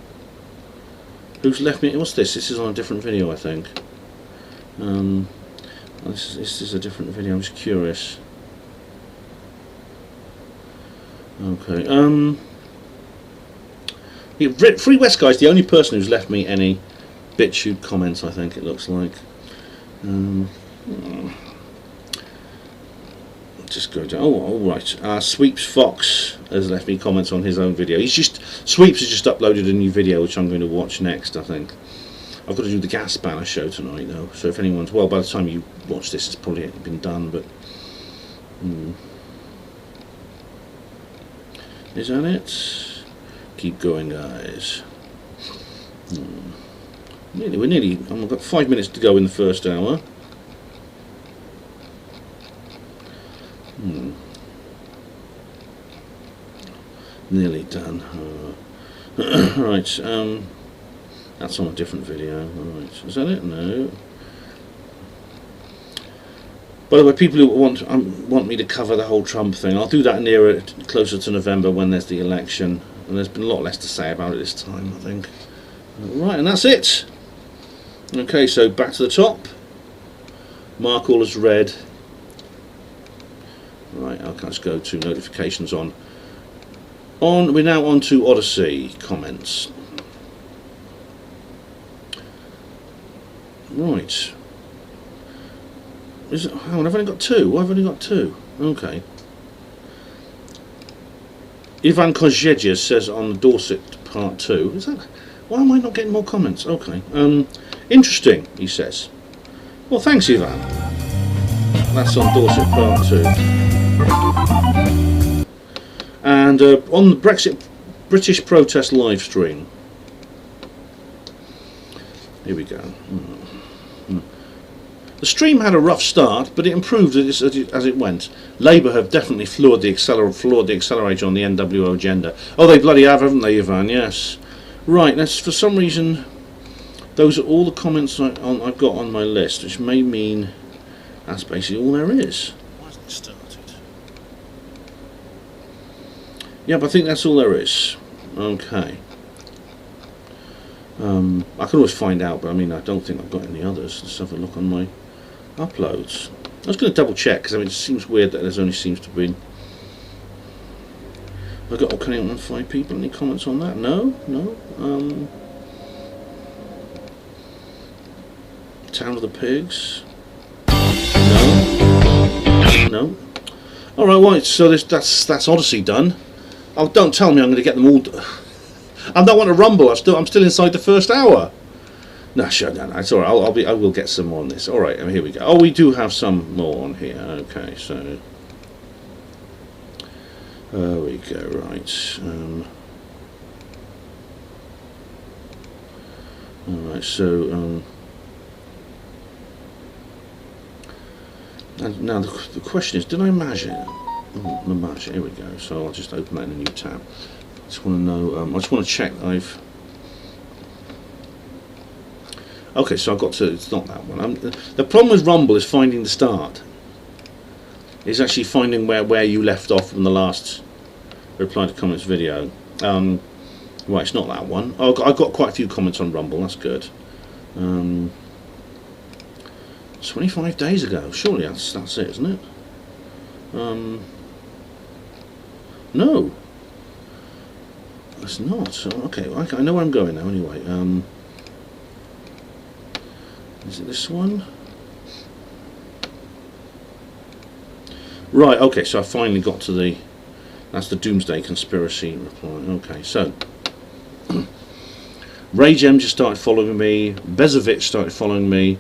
who's left me. What's this? This is on a different video, I think. This is a different video. I'm just curious. Okay. Free West Guy is the only person who's left me any BitChute comments, I think it looks like. Just go down. Oh, all right. Sweeps Fox has left me comments on his own video. Sweeps has just uploaded a new video, which I'm going to watch next, I think. I've got to do the gas banner show tonight though, so if anyone's, well, by the time you watch this it's probably been done, but is that it? Keep going, guys. We're nearly, I've got 5 minutes to go in the first hour. Nearly done. Right, that's on a different video. Right, is that it? No. By the way, people who want me to cover the whole Trump thing, I'll do that closer to November when there's the election, and there's been a lot less to say about it this time, I think. Right, and that's it. Okay, so back to the top. Mark all as read. Right, I'll just go to notifications on. We're now on to Odyssey comments. Right. Hang on, I've only got two. I've only got two. Okay. Ivan Kozjedja says on Dorset Part 2. Is that? Why am I not getting more comments? Okay. Interesting, he says. Well, thanks, Ivan. That's on Dorset Part 2. And on the British protest live stream. Here we go. The stream had a rough start, but it improved as it went. Labour have definitely floored the accelerator on the NWO agenda. Oh, they bloody have, haven't they, Ivan? Yes. Right, that's, for some reason, those are all the comments I've got on my list, which may mean that's basically all there is. Why hasn't it started? Yeah, but I think that's all there is. Okay. I can always find out, but I mean, I don't think I've got any others. Let's have a look on my uploads. I was going to double check because I mean, it seems weird that there's only seems to be. I've got 5 people. Any comments on that? No, no. Town of the Pigs. No, no. All right, well, so that's Odyssey done. Oh, don't tell me I'm going to get them all. I don't want to rumble. I'm still inside the first hour. No, sure, no, it's all right. I will get some more on this. All right, here we go. Oh, we do have some more on here. Okay, so there we go. Right. All right. So and now the question is, did I measure? Oh, measure. Here we go. So I'll just open that in a new tab. I just want to know. I just want to check that I've. Okay, so I've got to. It's not that one. The problem with Rumble is finding the start. It's actually finding where you left off from the last reply to comments video. Right, it's not that one. Oh, I've got quite a few comments on Rumble. That's good. 25 days ago. Surely that's it, isn't it? No. It's not. Okay, I know where I'm going now. Anyway. Is it this one? Right, okay, so I finally got to the... That's the Doomsday Conspiracy reply. Okay, so... Rage M just started following me. Bezovic started following me.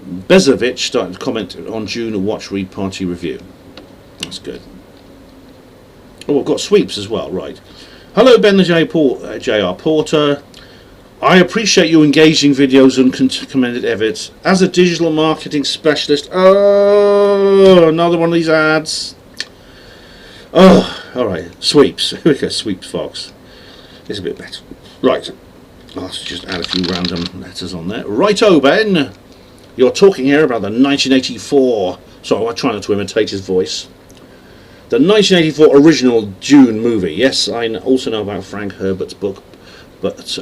Bezovic started to comment on June Watch Read Party Review. That's good. Oh, I've got sweeps as well, right. Hello, Ben the J.R. Porter. I appreciate you engaging videos and commended evidence. As a digital marketing specialist, oh, another one of these ads. Oh, alright, sweeps. Here we go, sweeps, Fox. It's a bit better. Right, I'll just add a few random letters on there. Righto, Ben. You're talking here about the 1984. Sorry, I'm trying not to imitate his voice. The 1984 original Dune movie. Yes, I also know about Frank Herbert's book. But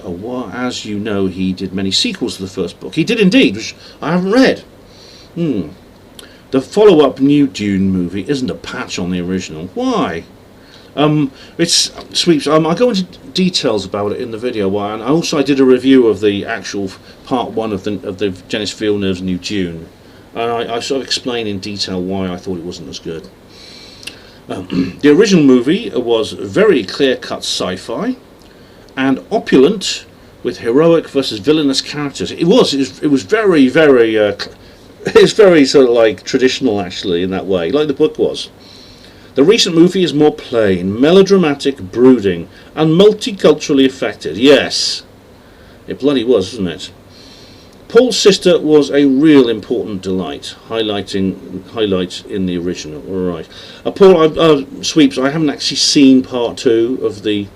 as you know, he did many sequels to the first book. He did indeed, which I haven't read. The follow-up new Dune movie isn't a patch on the original. Why? It's sweeps. I'll go into details about it in the video. And I did a review of the actual part 1 of the Denis Villeneuve's new Dune, and I sort of explain in detail why I thought it wasn't as good. The original movie was very clear-cut sci-fi and opulent with heroic versus villainous characters. It was very, very, it's very sort of like traditional actually in that way, like the book was. The recent movie is more plain, melodramatic, brooding, and multiculturally affected. Yes, it bloody was, wasn't it? Paul's sister was a real important highlight in the original. All right, Paul, Sweeps. I haven't actually seen part 2 of the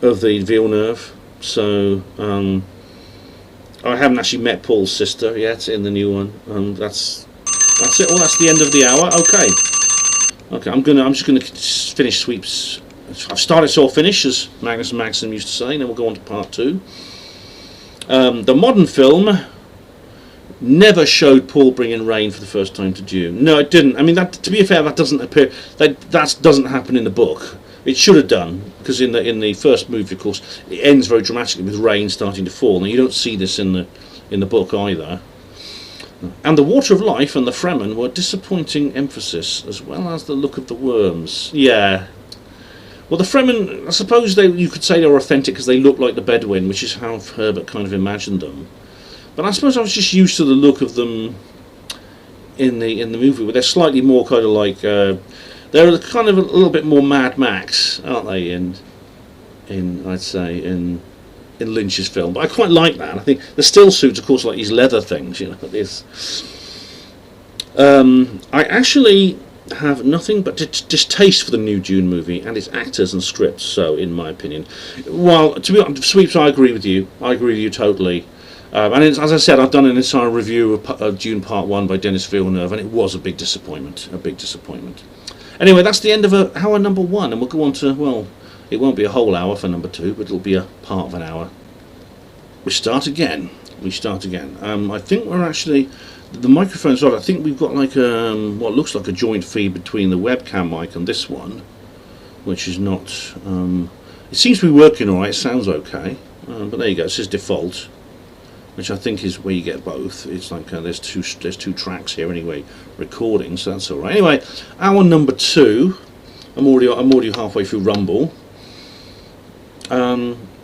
Villeneuve, so I haven't actually met Paul's sister yet in the new one. That's it. Well, that's the end of the hour. Okay. I'm just gonna finish Sweeps. I've started, so I'll finish, as Magnus and Maxim used to say. And then we'll go on to part 2. The modern film never showed Paul bringing rain for the first time to Dune. No, it didn't. I mean, that, to be fair, that doesn't appear. That doesn't happen in the book. It should have done, because in the first movie, of course, it ends very dramatically with rain starting to fall. Now you don't see this in the book either. And the water of life and the Fremen were disappointing emphasis, as well as the look of the worms. Yeah. Well, the Fremen, I suppose you could say they were authentic because they looked like the Bedouin, which is how Herbert kind of imagined them. But I suppose I was just used to the look of them in the movie, where they're slightly more kind of like they're kind of a little bit more Mad Max, aren't they? In Lynch's film, but I quite like that. I think the still suits, of course, like these leather things, you know. This. I actually have nothing but distaste for the new Dune movie and its actors and scripts. So, in my opinion, well, to be honest, Sweeps, I agree with you. I agree with you totally. And as I said, I've done an entire review of Dune Part 1 by Denis Villeneuve, and it was a big disappointment. Anyway, that's the end of hour number 1, and we'll go on to, well, it won't be a whole hour for number 2, but it'll be a part of an hour. We start again. I think we're actually, the microphone's on. I think we've got like what looks like a joint feed between the webcam mic and this one, which is not, it seems to be working alright, it sounds okay, but there you go, it says default, which I think is where you get both. It's like there's two tracks here anyway, recording, so that's alright. Anyway, hour number 2, I'm already halfway through Rumble.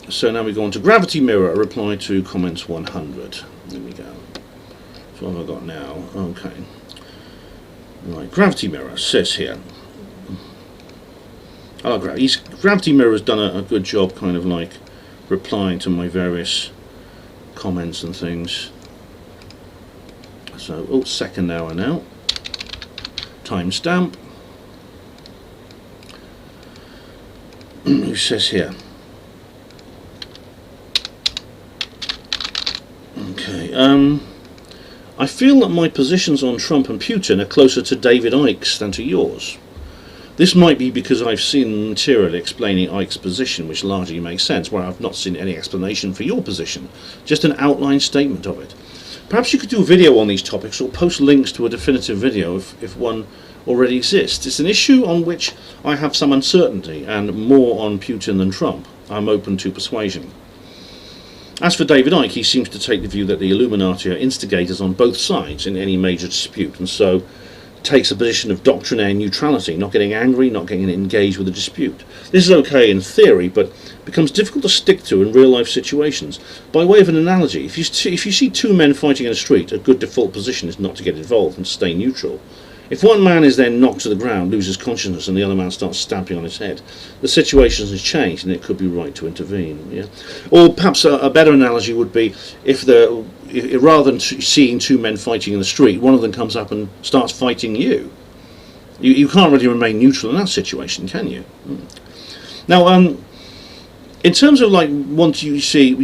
So now we go on to Gravity Mirror, a reply to comments 100. There we go. So what have I got now? Okay. Right, Gravity Mirror says here. Oh, Gravity Mirror has done a good job kind of like replying to my various comments and things. So, second hour now. Timestamp. Who says here? Okay, I feel that my positions on Trump and Putin are closer to David Icke's than to yours. This might be because I've seen material explaining Icke's position, which largely makes sense, where I've not seen any explanation for your position, just an outline statement of it. Perhaps you could do a video on these topics or post links to a definitive video if one already exists. It's an issue on which I have some uncertainty, and more on Putin than Trump. I'm open to persuasion. As for David Icke, he seems to take the view that the Illuminati are instigators on both sides in any major dispute, and so takes a position of doctrinaire neutrality, not getting angry, not getting engaged with a dispute. This is okay in theory, but becomes difficult to stick to in real-life situations. By way of an analogy, if you see two men fighting in a street, a good default position is not to get involved and to stay neutral. If one man is then knocked to the ground, loses consciousness, and the other man starts stamping on his head, the situation has changed, and it could be right to intervene. Yeah? Or perhaps a better analogy would be if rather than seeing two men fighting in the street, one of them comes up and starts fighting you. You can't really remain neutral in that situation, can you? Now, in terms of like, once you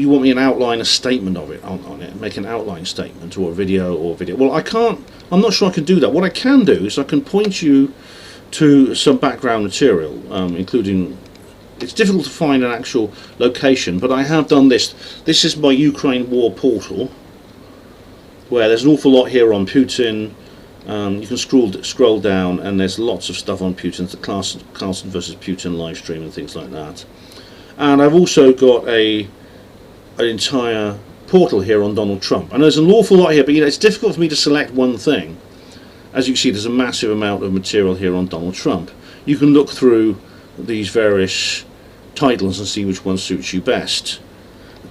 want me to outline a statement of it on it, make an outline statement or a video Well, I'm not sure I can do that. What I can do is I can point you to some background material, including, it's difficult to find an actual location, but I have done this. This is my Ukraine war portal, where there's an awful lot here on Putin. You can scroll down, and there's lots of stuff on Putin, the Carlson versus Putin live stream and things like that. And I've also got an entire portal here on Donald Trump. And there's an awful lot here, but it's difficult for me to select one thing. As you can see, there's a massive amount of material here on Donald Trump. You can look through these various titles and see which one suits you best.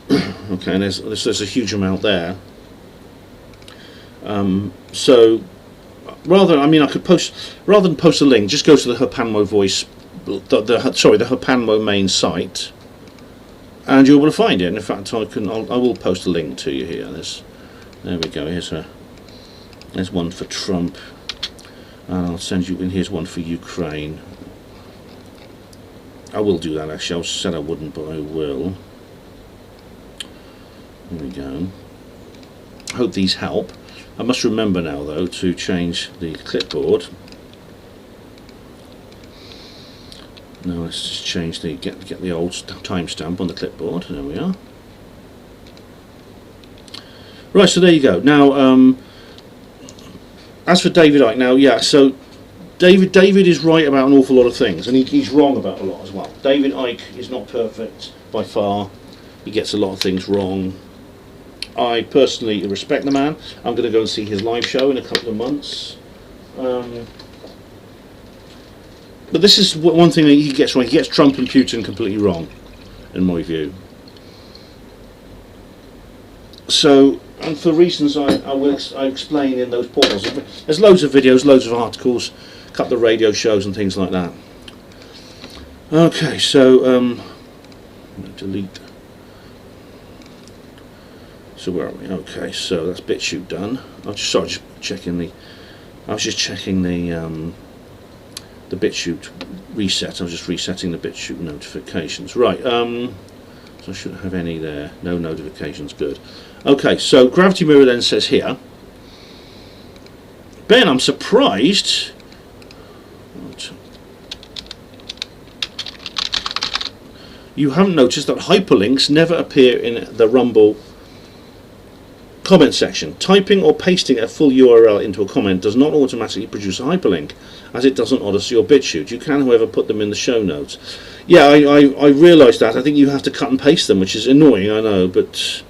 Okay, and there's a huge amount there. So rather, I mean, I could post, rather than post a link, just go to the HPANWO voice, the HPANWO main site, and you'll be able to find it. And in fact, I will post a link to you here. There we go. There's one for Trump, and I'll send you. And here's one for Ukraine. I will do that actually. I said I wouldn't, but I will. There we go. I hope these help. I must remember now though to change the clipboard. Now let's just change the get the old timestamp on the clipboard. There we are. Right, so there you go. Now, as for David Icke, now yeah, so David is right about an awful lot of things, and he's wrong about a lot as well. David Icke is not perfect by far. He gets a lot of things wrong. I personally respect the man. I'm going to go and see his live show in a couple of months. But this is one thing that he gets wrong. He gets Trump and Putin completely wrong, in my view. So, and for reasons I explain in those portals. There's loads of videos, loads of articles, a couple of radio shows and things like that. Okay, so delete. So where are we? Okay, so that's BitChute done. I was just checking the BitChute reset. I was just resetting the BitChute notifications. Right. So I shouldn't have any there. No notifications. Good. Okay. So Gravity Mirror then says here, Ben, I'm surprised. You haven't noticed that hyperlinks never appear in the Rumble comment section. Typing or pasting a full URL into a comment does not automatically produce a hyperlink, as it does on Odyssey or BitChute. You can, however, put them in the show notes. Yeah, I realise that. I think you have to cut and paste them, which is annoying, I know, but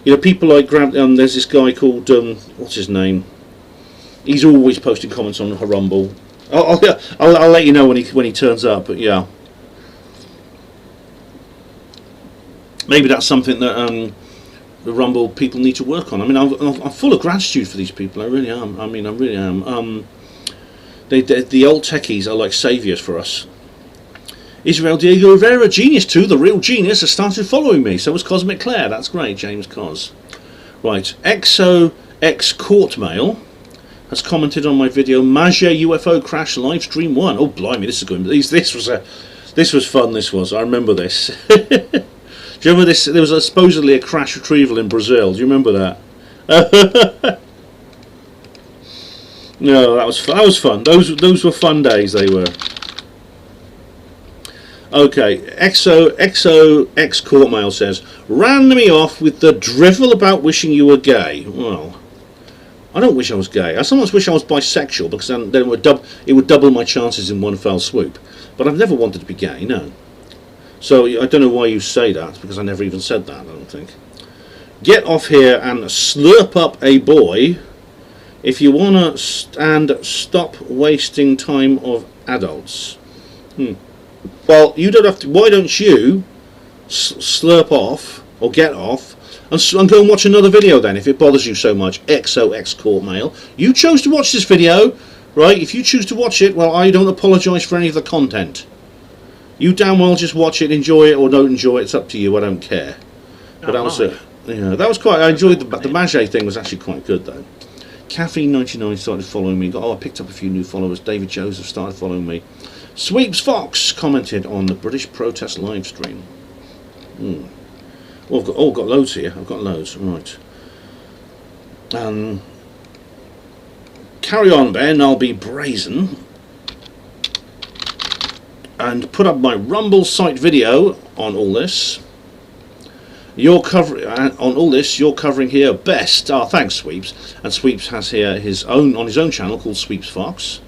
you know, people like there's this guy called what's his name? He's always posting comments on Rumble. I'll let you know when he turns up. But yeah, maybe that's something that the Rumble people need to work on. I mean, I'm full of gratitude for these people. I really am. I mean, I really am. The old techies are like saviours for us. Israel Diego Rivera, genius too. The real genius has started following me. So was Cosmic Claire. That's great, James Cos. Right, XOX Court Mail has commented on my video Magia UFO Crash Livestream 1. Oh blimey, this is good. This was fun. This was. I remember this. Do you remember this? There was supposedly a crash retrieval in Brazil. Do you remember that? No, that was fun. Those were fun days. They were. Okay, XOX Court Mail says, ran me off with the drivel about wishing you were gay. Well, I don't wish I was gay. I sometimes wish I was bisexual, because then it would double my chances in one fell swoop. But I've never wanted to be gay. No. So I don't know why you say that, because I never even said that, I don't think. Get off here and slurp up a boy if you want to, and stop wasting time of adults. Well, you don't have to. Why don't you slurp off, or get off, and go and watch another video then, if it bothers you so much. XOX Court Mail. You chose to watch this video, right? If you choose to watch it, well, I don't apologise for any of the content. You damn well just watch it, enjoy it or don't enjoy it. It's up to you. I don't care. But that was that was quite. I enjoyed the Magia thing. Was actually quite good though. Caffeine99 started following me. I picked up a few new followers. David Joseph started following me. Sweeps Fox commented on the British protest live stream. Well, I've got loads here. I've got loads. Right. Carry on, Ben. I'll be brazen and put up my Rumble site video on all this. You're covering here best. Thanks, Sweeps. And Sweeps has here on his own channel called Sweeps Fox.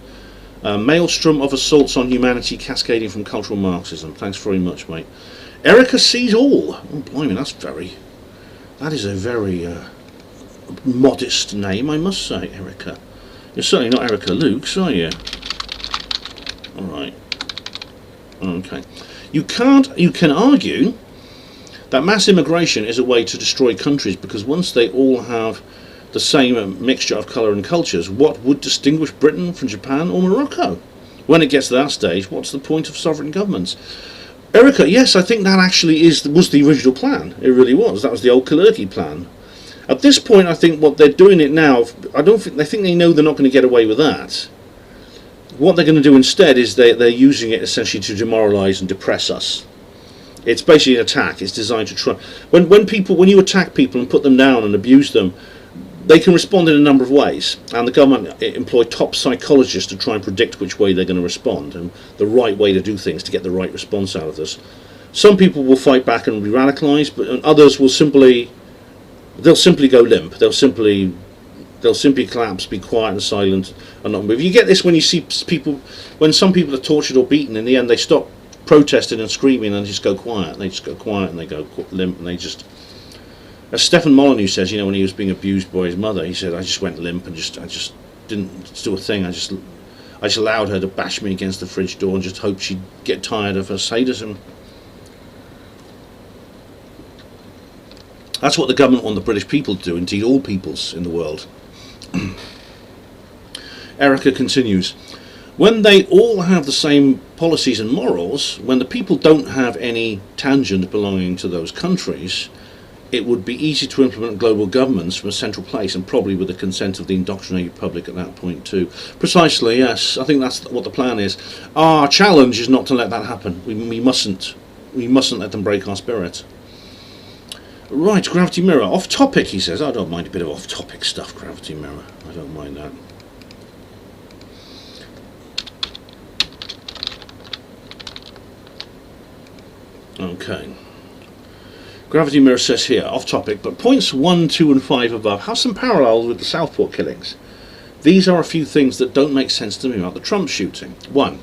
Maelstrom of assaults on humanity cascading from cultural Marxism. Thanks very much, mate. Erica sees all. Oh, blimey, that is a very modest name, I must say, Erica. You're certainly not Erica Lukes, are you? All right. Okay. You can argue that mass immigration is a way to destroy countries, because once they all have the same mixture of colour and cultures, what would distinguish Britain from Japan or Morocco? When it gets to that stage, what's the point of sovereign governments? Erica, yes, I think that actually was the original plan. It really was. That was the old Kalergi plan. At this point, I think what they're doing it now, I think they know they're not going to get away with that. What they're going to do instead is they're using it essentially to demoralise and depress us. It's basically an attack. It's designed to try. When you attack people and put them down and abuse them, they can respond in a number of ways. And the government employ top psychologists to try and predict which way they're going to respond and the right way to do things to get the right response out of this. Some people will fight back and be radicalised, but others will simply go limp. They'll simply collapse, be quiet and silent, and not move. You get this when you see people, when some people are tortured or beaten. In the end, they stop protesting and screaming and just go quiet. They just go quiet and they go limp, and they just. As Stephen Molyneux says, when he was being abused by his mother, he said, "I just went limp and I just didn't do a thing. I just allowed her to bash me against the fridge door and just hoped she'd get tired of her sadism." That's what the government want the British people to do, indeed all peoples in the world. Erica continues, when they all have the same policies and morals, when the people don't have any tangent belonging to those countries, it would be easy to implement global governments from a central place, and probably with the consent of the indoctrinated public at that point too. Precisely, yes. I think that's what the plan is. Our challenge is not to let that happen. We mustn't let them break our spirit. Right, Gravity Mirror. Off topic, he says. I don't mind a bit of off topic stuff, Gravity Mirror. I don't mind that. Okay. Gravity Mirror says here, off topic, but points 1, 2 and 5 above have some parallels with the Southport killings. These are a few things that don't make sense to me about the Trump shooting. 1.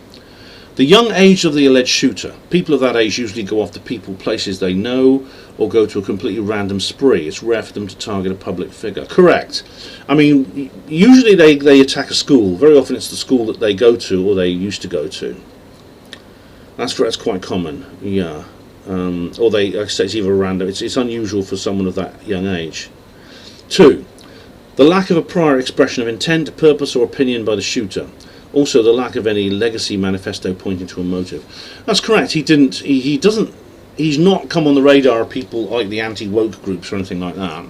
The young age of the alleged shooter. People of that age usually go after people, places they know, or go to a completely random spree. It's rare for them to target a public figure. Correct. I mean, usually they attack a school. Very often it's the school that they go to or they used to go to. That's quite common, yeah. Or like I say, it's either random. It's unusual for someone of that young age. 2. The lack of a prior expression of intent, purpose or opinion by the shooter. Also, the lack of any legacy manifesto pointing to a motive. That's correct. He's not come on the radar of people like the anti-woke groups or anything like that.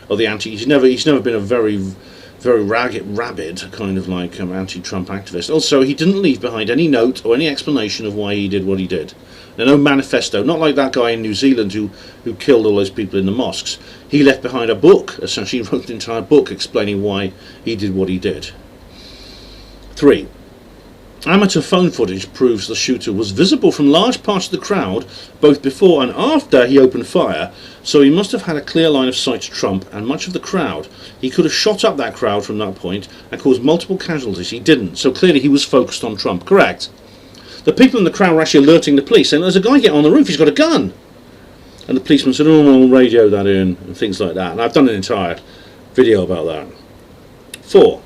Or he's never been a very, very rabid kind of like anti-Trump activist. Also, he didn't leave behind any note or any explanation of why he did what he did. No manifesto. Not like that guy in New Zealand who killed all those people in the mosques. He left behind a book. Essentially, he wrote an entire book explaining why he did what he did. 3. Amateur phone footage proves the shooter was visible from large parts of the crowd both before and after he opened fire, so he must have had a clear line of sight to Trump and much of the crowd. He could have shot up that crowd from that point and caused multiple casualties. He didn't, so clearly he was focused on Trump. Correct. The people in the crowd were actually alerting the police, saying, "There's a guy getting on the roof, he's got a gun." And the policeman said, "Oh, we'll radio that in," and things like that. And I've done an entire video about that. 4.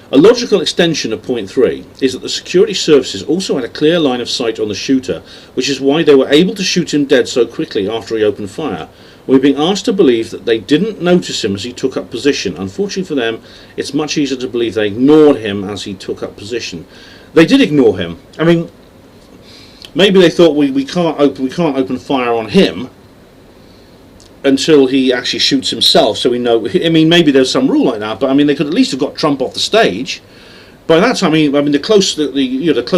A logical extension of point 3 is that the security services also had a clear line of sight on the shooter, which is why they were able to shoot him dead so quickly after he opened fire. We're being asked to believe that they didn't notice him as he took up position. Unfortunately for them, it's much easier to believe they ignored him as he took up position. They did ignore him. I mean, maybe they thought we can't open fire on him until he actually shoots himself, so we know. I mean, maybe there's some rule like that, but I mean, they could at least have got Trump off the stage. By that time, I mean the close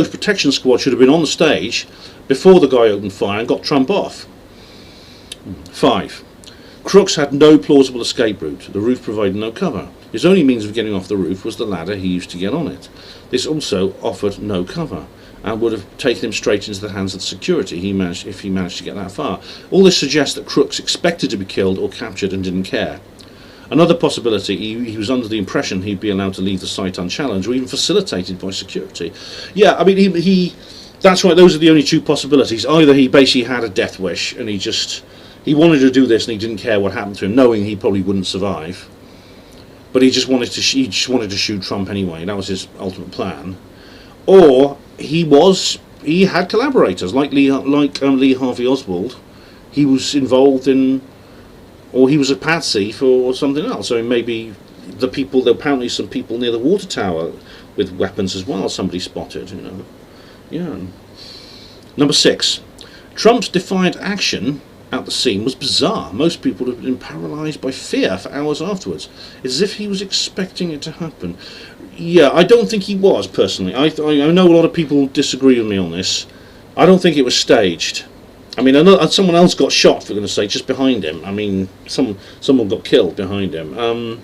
protection squad should have been on the stage before the guy opened fire and got Trump off. 5. Crooks had no plausible escape route. The roof provided no cover. His only means of getting off the roof was the ladder he used to get on it. This also offered no cover and would have taken him straight into the hands of the security if he managed to get that far. All this suggests that Crooks expected to be killed or captured and didn't care. Another possibility, he was under the impression he'd be allowed to leave the site unchallenged or even facilitated by security. Yeah, I mean, that's right, those are the only two possibilities. Either he basically had a death wish and he wanted to do this and he didn't care what happened to him, knowing he probably wouldn't survive. But he just wanted to shoot Trump anyway. That was his ultimate plan. Or he had collaborators like Lee Harvey Oswald, he was involved in, or he was a patsy for something else. I mean, maybe the people, there were apparently some people near the water tower with weapons as well, somebody spotted, you know. Yeah. Number 6. Trump's defiant action at the scene was bizarre. Most people would have been paralysed by fear for hours afterwards. It's as if he was expecting it to happen. Yeah, I don't think he was, personally. I know a lot of people disagree with me on this. I don't think it was staged. I mean, I know someone else got shot, for goodness sake, just behind him. I mean, someone got killed behind him.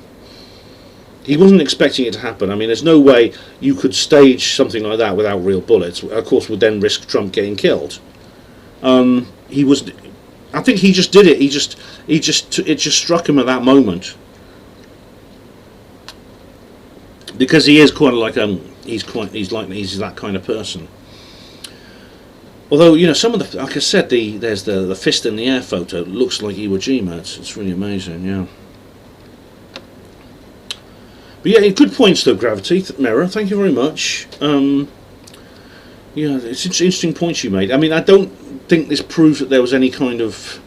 He wasn't expecting it to happen. I mean, there's no way you could stage something like that without real bullets. Of course, would then risk Trump getting killed. I think he just did it. It just struck him at that moment, because he is quite like he's that kind of person. Although, you know, some of the, like I said, there's the fist in the air photo looks like Iwo Jima. It's really amazing, yeah. But yeah, good points though, Gravity Mirror. Thank you very much. Yeah, it's interesting points you made. I mean, I don't think this proves that there was any kind of,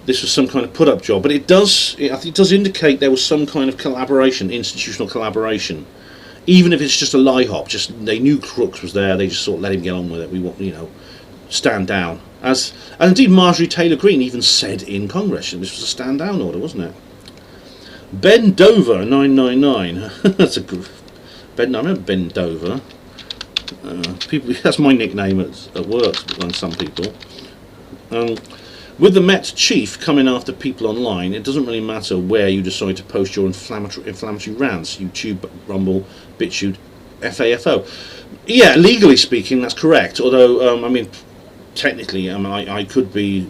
this was some kind of put-up job, but it does. I think it does indicate there was some kind of collaboration, institutional collaboration, even if it's just a lie hop. Just they knew Crooks was there. They just sort of let him get on with it. We want, you know, stand down. And indeed, Marjorie Taylor Greene even said in Congress, and this was a stand down order, wasn't it? Ben Dover 999. That's a good. I remember Ben Dover. People, that's my nickname at work among some people. With the Met chief coming after people online, it doesn't really matter where you decide to post your inflammatory rants. YouTube, Rumble, BitChute, FAFO. Yeah, legally speaking, that's correct. Although, I mean, technically, I mean, I could be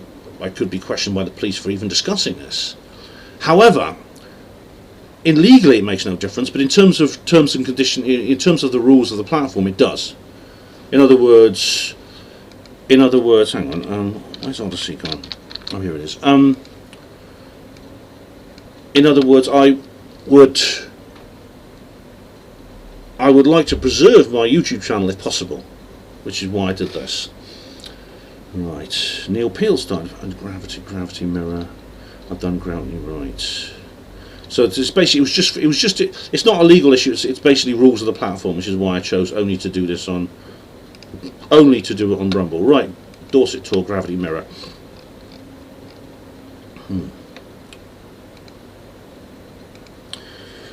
questioned by the police for even discussing this. However, legally it makes no difference, but in terms of terms and conditions, in terms of the rules of the platform, it does. In other words, hang on, where's Odyssey gone? Oh, here it is. In other words, I would like to preserve my YouTube channel if possible, which is why I did this. Right, Neil Peel started, and Gravity Mirror. I've done Gravity, right. So it's basically, it's not a legal issue. It's basically rules of the platform, which is why I chose only to do it on Rumble. Right, Dorset Tour, Gravity Mirror.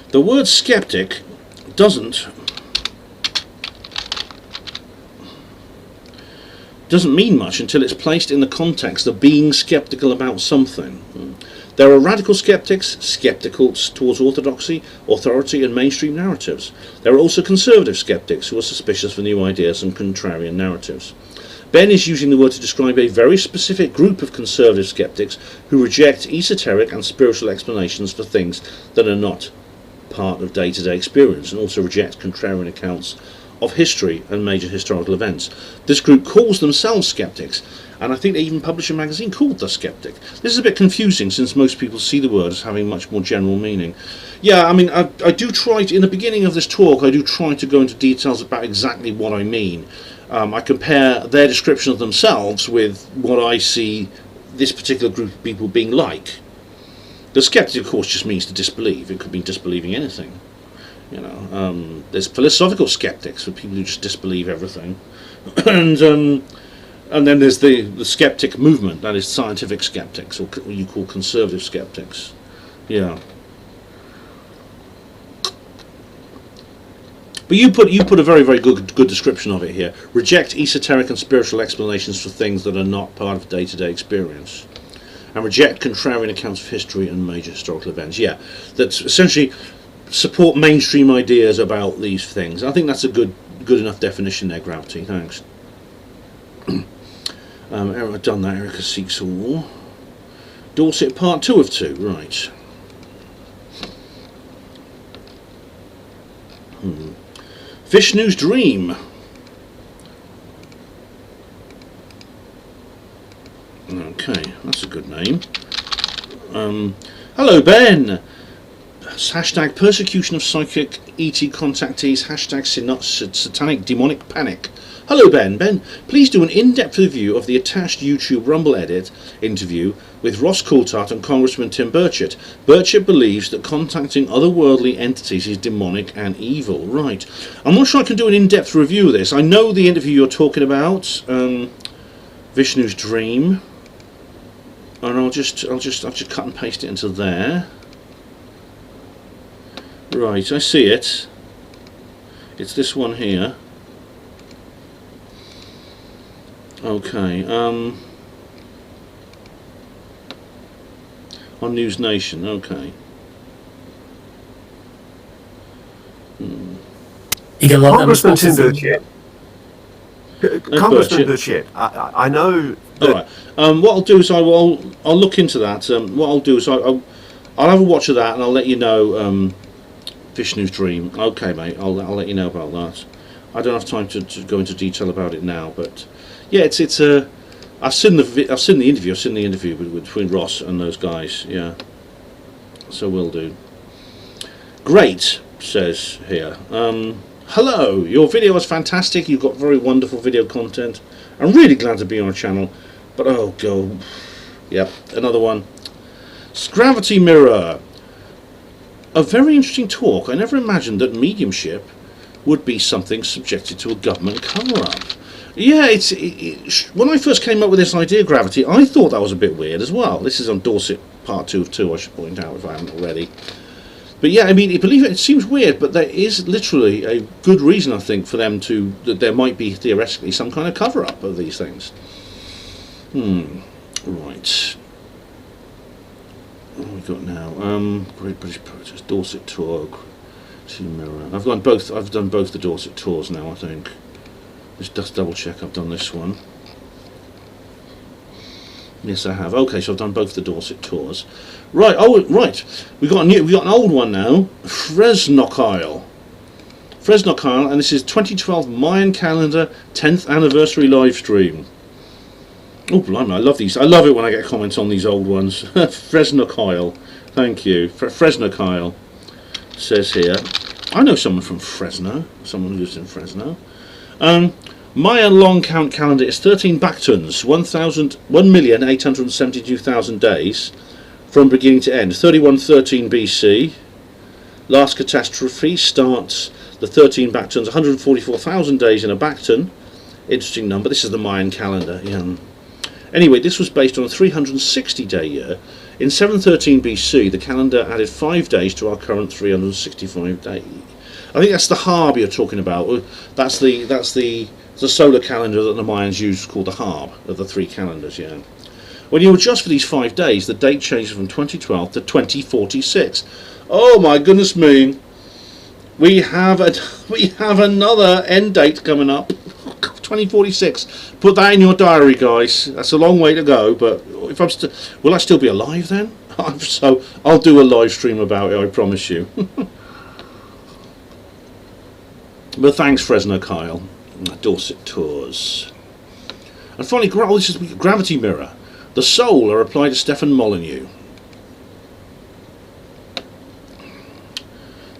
The word skeptic doesn't mean much until it's placed in the context of being skeptical about something. There are radical skeptics, skeptical towards orthodoxy, authority and mainstream narratives. There are also conservative skeptics who are suspicious of new ideas and contrarian narratives. Ben is using the word to describe a very specific group of conservative skeptics who reject esoteric and spiritual explanations for things that are not part of day-to-day experience, and also reject contrarian accounts of history and major historical events. This group calls themselves skeptics, and I think they even publish a magazine called The Skeptic. This is a bit confusing since most people see the word as having much more general meaning. Yeah, I mean, I do try to, in the beginning of this talk, I do try to go into details about exactly what I mean. I compare their description of themselves with what I see this particular group of people being like. The skeptic, of course, just means to disbelieve. It could mean disbelieving anything. You know, there's philosophical skeptics, for people who just disbelieve everything, and then there's the skeptic movement, that is scientific skeptics, or what you call conservative skeptics. Yeah. But you put a very, very good description of it here. Reject esoteric and spiritual explanations for things that are not part of day-to-day experience, and reject contrarian accounts of history and major historical events. Yeah, that's essentially support mainstream ideas about these things. I think that's a good enough definition there, Gravity. Thanks. I've done that. Erica Seeks a War. Dorset Part 2 of 2. Right. Vishnu's Dream. Okay, that's a good name. Hello, Ben. Hashtag persecution of psychic ET contactees. Hashtag satanic demonic panic. Hello Ben. Ben, please do an in-depth review of the attached YouTube Rumble edit interview with Ross Coulthart and Congressman Tim Burchett. Burchett believes that contacting otherworldly entities is demonic and evil. Right. I'm not sure I can do an in-depth review of this. I know the interview you're talking about, Vishnu's Dream, and I'll just cut and paste it into there. Right, I see it. It's this one here. Okay, on News Nation, okay. You get a lot of Congressman Tim Burchett. Congressman Burchett. Burchett, I know. All right. What I'll do is I'll look into that. What I'll do is I'll have a watch of that, and I'll let you know. Vishnu's Dream. Okay, mate. I'll let you know about that. I don't have time to go into detail about it now, but yeah, it's I've seen the interview. I've seen the interview between Ross and those guys. Yeah. So we'll do. Great, says here. Hello, your video was fantastic. You've got very wonderful video content. I'm really glad to be on your channel. But oh, go. Yep, another one. Gravity Mirror. A very interesting talk. I never imagined that mediumship would be something subjected to a government cover-up. Yeah, when I first came up with this idea, Gravity, I thought that was a bit weird as well. This is on Dorset Part 2 of 2, I should point out, if I haven't already. But yeah, I mean, believe it seems weird, but there is literally a good reason, I think, for them that there might be theoretically some kind of cover-up of these things. Right. What have we got now? Great British Protest, Dorset Tour, Team Mirror. I've done both the Dorset tours now, I think. Just double check I've done this one. Yes, I have. Okay, so I've done both the Dorset tours. Right. Oh, right. We got an old one now. Fresnokyle, and this is 2012 Mayan calendar 10th anniversary live stream. Oh, blimey! I love these. I love it when I get comments on these old ones. Fresnokyle. Thank you. Fresnokyle says here. I know someone from Fresno. Someone who lives in Fresno. Mayan long count calendar is 13 Bactons, 1,872,000 days from beginning to end. 3113 BC. Last catastrophe starts the 13 Bactons, 144,000 days in a Bacton. Interesting number. This is the Mayan calendar. Yeah. Anyway, this was based on a 360-day year. In 713 BC, the calendar added 5 days to our current 365 days. I think that's the Harb you're talking about. That's the solar calendar that the Mayans used, called the Harb, of the 3 calendars. Yeah. When you adjust for these 5 days, the date changes from 2012 to 2046. Oh my goodness me! We have another end date coming up. 2046. Put that in your diary, guys. That's a long way to go, but if I'm will I still be alive then? So I'll do a live stream about it, I promise you. But thanks, Fresno Kyle. Dorset Tours. And finally, this is Gravity Mirror. The Soul, a reply to Stefan Molyneux.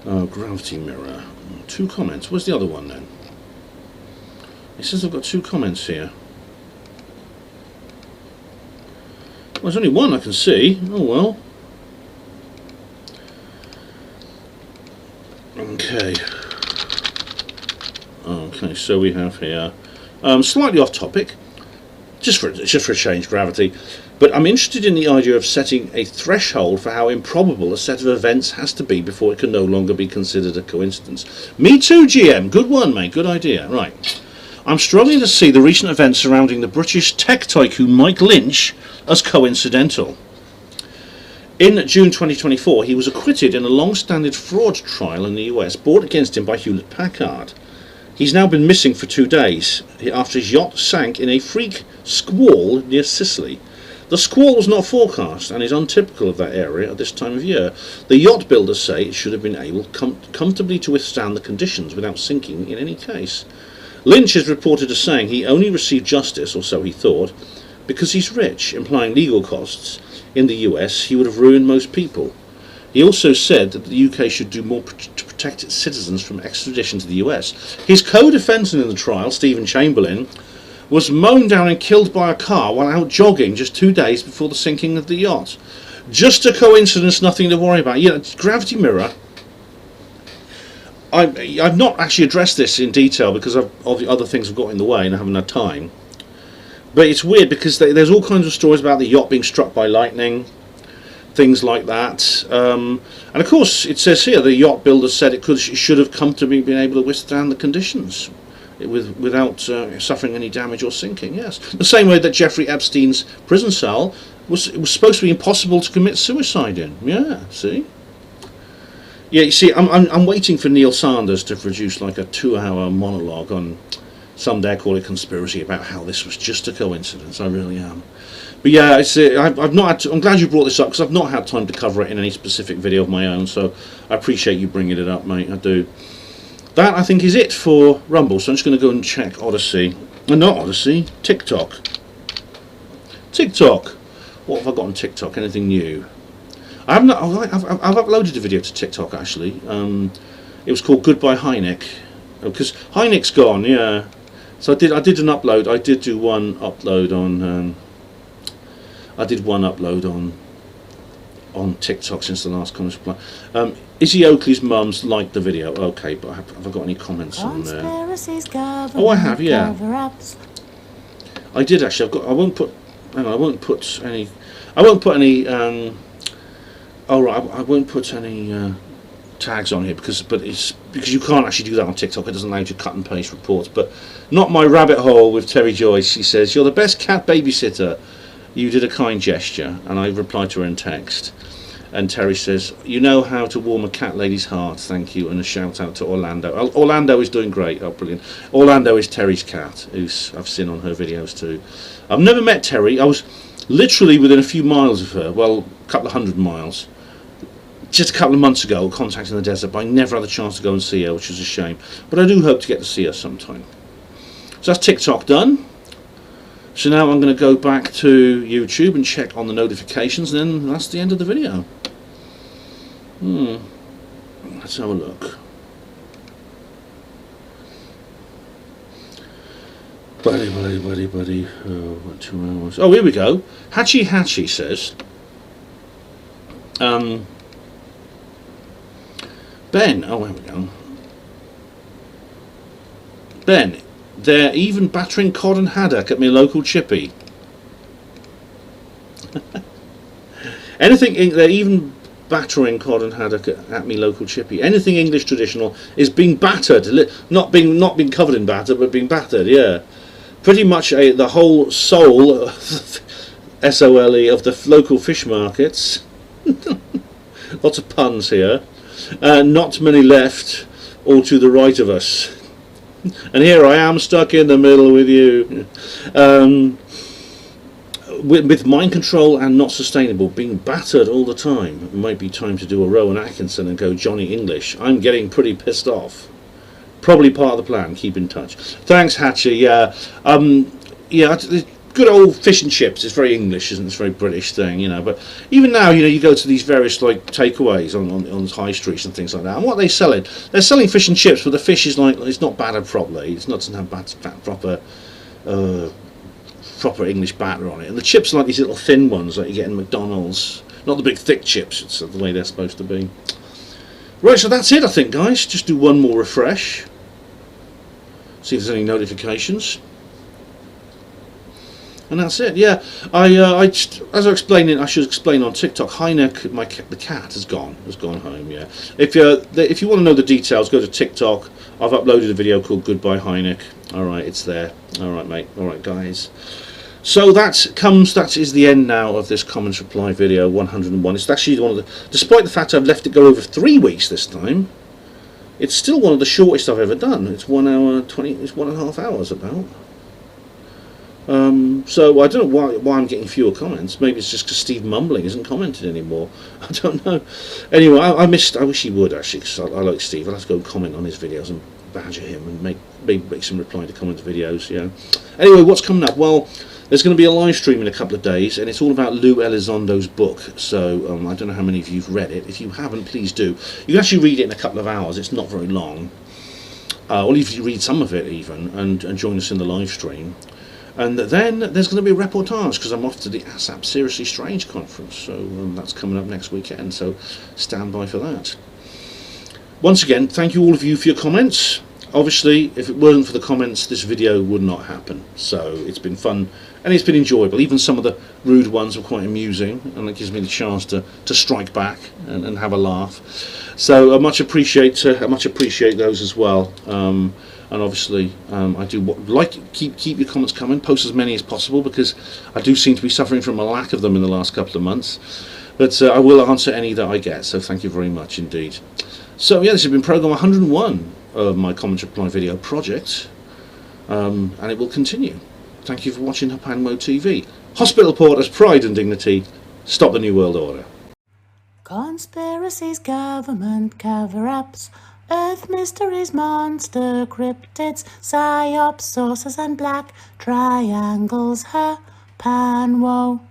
Gravity Mirror. 2 comments. Where's the other one then? It says I've got 2 comments here. Well, there's only one I can see. Oh well. Okay. Okay, so we have here slightly off topic, just for a change, Gravity. But I'm interested in the idea of setting a threshold for how improbable a set of events has to be before it can no longer be considered a coincidence. Me too, GM. Good one, mate. Good idea. Right. I'm struggling to see the recent events surrounding the British tech tycoon Mike Lynch as coincidental. In June 2024, he was acquitted in a long-standing fraud trial in the US brought against him by Hewlett-Packard. He's now been missing for 2 days after his yacht sank in a freak squall near Sicily. The squall was not forecast and is untypical of that area at this time of year. The yacht builders say it should have been able comfortably to withstand the conditions without sinking in any case. Lynch is reported as saying he only received justice, or so he thought, because he's rich, implying legal costs. In the US, he would have ruined most people. He also said that the UK should do more to protect its citizens from extradition to the US. His co-defendant in the trial, Stephen Chamberlain, was mown down and killed by a car while out jogging just 2 days before the sinking of the yacht. Just a coincidence, nothing to worry about. Gravity mirror. I've not actually addressed this in detail because of the other things I've got in the way and I haven't had time. But it's weird because there's all kinds of stories about the yacht being struck by lightning, things like that. And of course, it says here the yacht builder said it should have comfortably been able to withstand the conditions without suffering any damage or sinking. Yes, the same way that Jeffrey Epstein's prison cell it was supposed to be impossible to commit suicide in. Yeah, see. Yeah, you see, I'm waiting for Neil Sanders to produce like a 2-hour monologue on. Someday I call it conspiracy about how this was just a coincidence. I really am. But yeah, I've not had to, I'm glad you brought this up because I've not had time to cover it in any specific video of my own. So I appreciate you bringing it up, mate. I do. That I think is it for Rumble. So I'm just going to go and check Odyssey. Not Odyssey. TikTok. TikTok. What have I got on TikTok? Anything new? I haven't. I've uploaded a video to TikTok actually. It was called Goodbye Hynek. Because Hynek's gone. Yeah. So I did an upload. I did do one upload on. I did one upload on TikTok since the last comments reply. Izzy Oakley's mum's liked the video. Okay, but have I got any comments on there? Oh, I have. Yeah. I did actually. I won't put. Hang on. I won't put any. I won't put any. Oh right. I won't put any. Tags on here because you can't actually do that on TikTok. It doesn't allow you to cut and paste reports. But not my rabbit hole with Terry Joyce. She says you're the best cat babysitter. You did a kind gesture, and I replied to her in text. And Terry says you know how to warm a cat lady's heart. Thank you, and a shout out to Orlando. Orlando is doing great. Oh, brilliant. Orlando is Terry's cat, who's I've seen on her videos too. I've never met Terry. I was literally within a few miles of her. Well, a couple of 100 miles. Just a couple of months ago, contacting the desert, but I never had the chance to go and see her, which is a shame. But I do hope to get to see her sometime. So that's TikTok done. So now I'm going to go back to YouTube and check on the notifications, and then that's the end of the video. Let's have a look. Buddy. What 2 hours? Oh, here we go. Hatchy says. Ben, oh, there we go. Ben, they're even battering cod and haddock at my local chippy. They're even battering cod and haddock at me local chippy. Anything English traditional is being battered, not being covered in batter, but being battered. Yeah, pretty much the whole soul, SOLE, of the local fish markets. Lots of puns here. Not many left, all to the right of us. And here I am stuck in the middle with you. With mind control and not sustainable, being battered all the time. It might be time to do a Rowan Atkinson and go Johnny English. I'm getting pretty pissed off. Probably part of the plan. Keep in touch. Thanks, Hatcher. Yeah. Good old fish and chips. It's very English, isn't it? It's a very British thing, you know. But even now, you know, you go to these various like takeaways on high streets and things like that. And what are they selling? They're selling fish and chips, but the fish is like it's not battered properly. It's not doesn't have proper English batter on it. And the chips are like these little thin ones that you get in McDonald's. Not the big thick chips. It's the way they're supposed to be. Right, so that's it, I think, guys. Just do one more refresh. See if there's any notifications. And that's it. Yeah, as I explained it, I should explain on TikTok. Hynek, the cat, has gone home. Yeah. If you want to know the details, go to TikTok. I've uploaded a video called Goodbye Hynek. All right, it's there. All right, mate. All right, guys. So that is the end now of this comments reply video 101. It's actually one of the, despite the fact I've left it go over 3 weeks this time, it's still one of the shortest I've ever done. It's 1 hour 20. It's 1.5 hours about. So I don't know why I'm getting fewer comments. Maybe it's just because Steve Mumbling isn't commented anymore. I don't know. Anyway, I wish he would actually, because I like Steve. I'll have to go and comment on his videos and badger him and maybe make some reply to comment videos. Yeah. Anyway, what's coming up? Well, There's going to be a live stream in a couple of days, and it's all about Lou Elizondo's book. So I don't know how many of you've read it. If you haven't, please do. You can actually read it in a couple of hours. It's not very long. Or if you read some of it even, and join us in the live stream. And then there's going to be a reportage, because I'm off to the ASAP Seriously Strange conference. So that's coming up next weekend. So stand by for that. Once again, thank you all of you for your comments. Obviously, if it weren't for the comments, this video would not happen. So it's been fun and it's been enjoyable. Even some of the rude ones were quite amusing, and it gives me the chance to strike back and have a laugh. So I much appreciate those as well. And obviously, I do keep your comments coming. Post as many as possible, because I do seem to be suffering from a lack of them in the last couple of months. But I will answer any that I get. So thank you very much indeed. So yeah, this has been program 101 of my comment reply video project, and it will continue. Thank you for watching HPANWO TV. Hospital Porters, Pride and Dignity, stop the New World Order. Conspiracies, government cover-ups, Earth mysteries, monster cryptids, psyops, saucers and black triangles, HPANWO.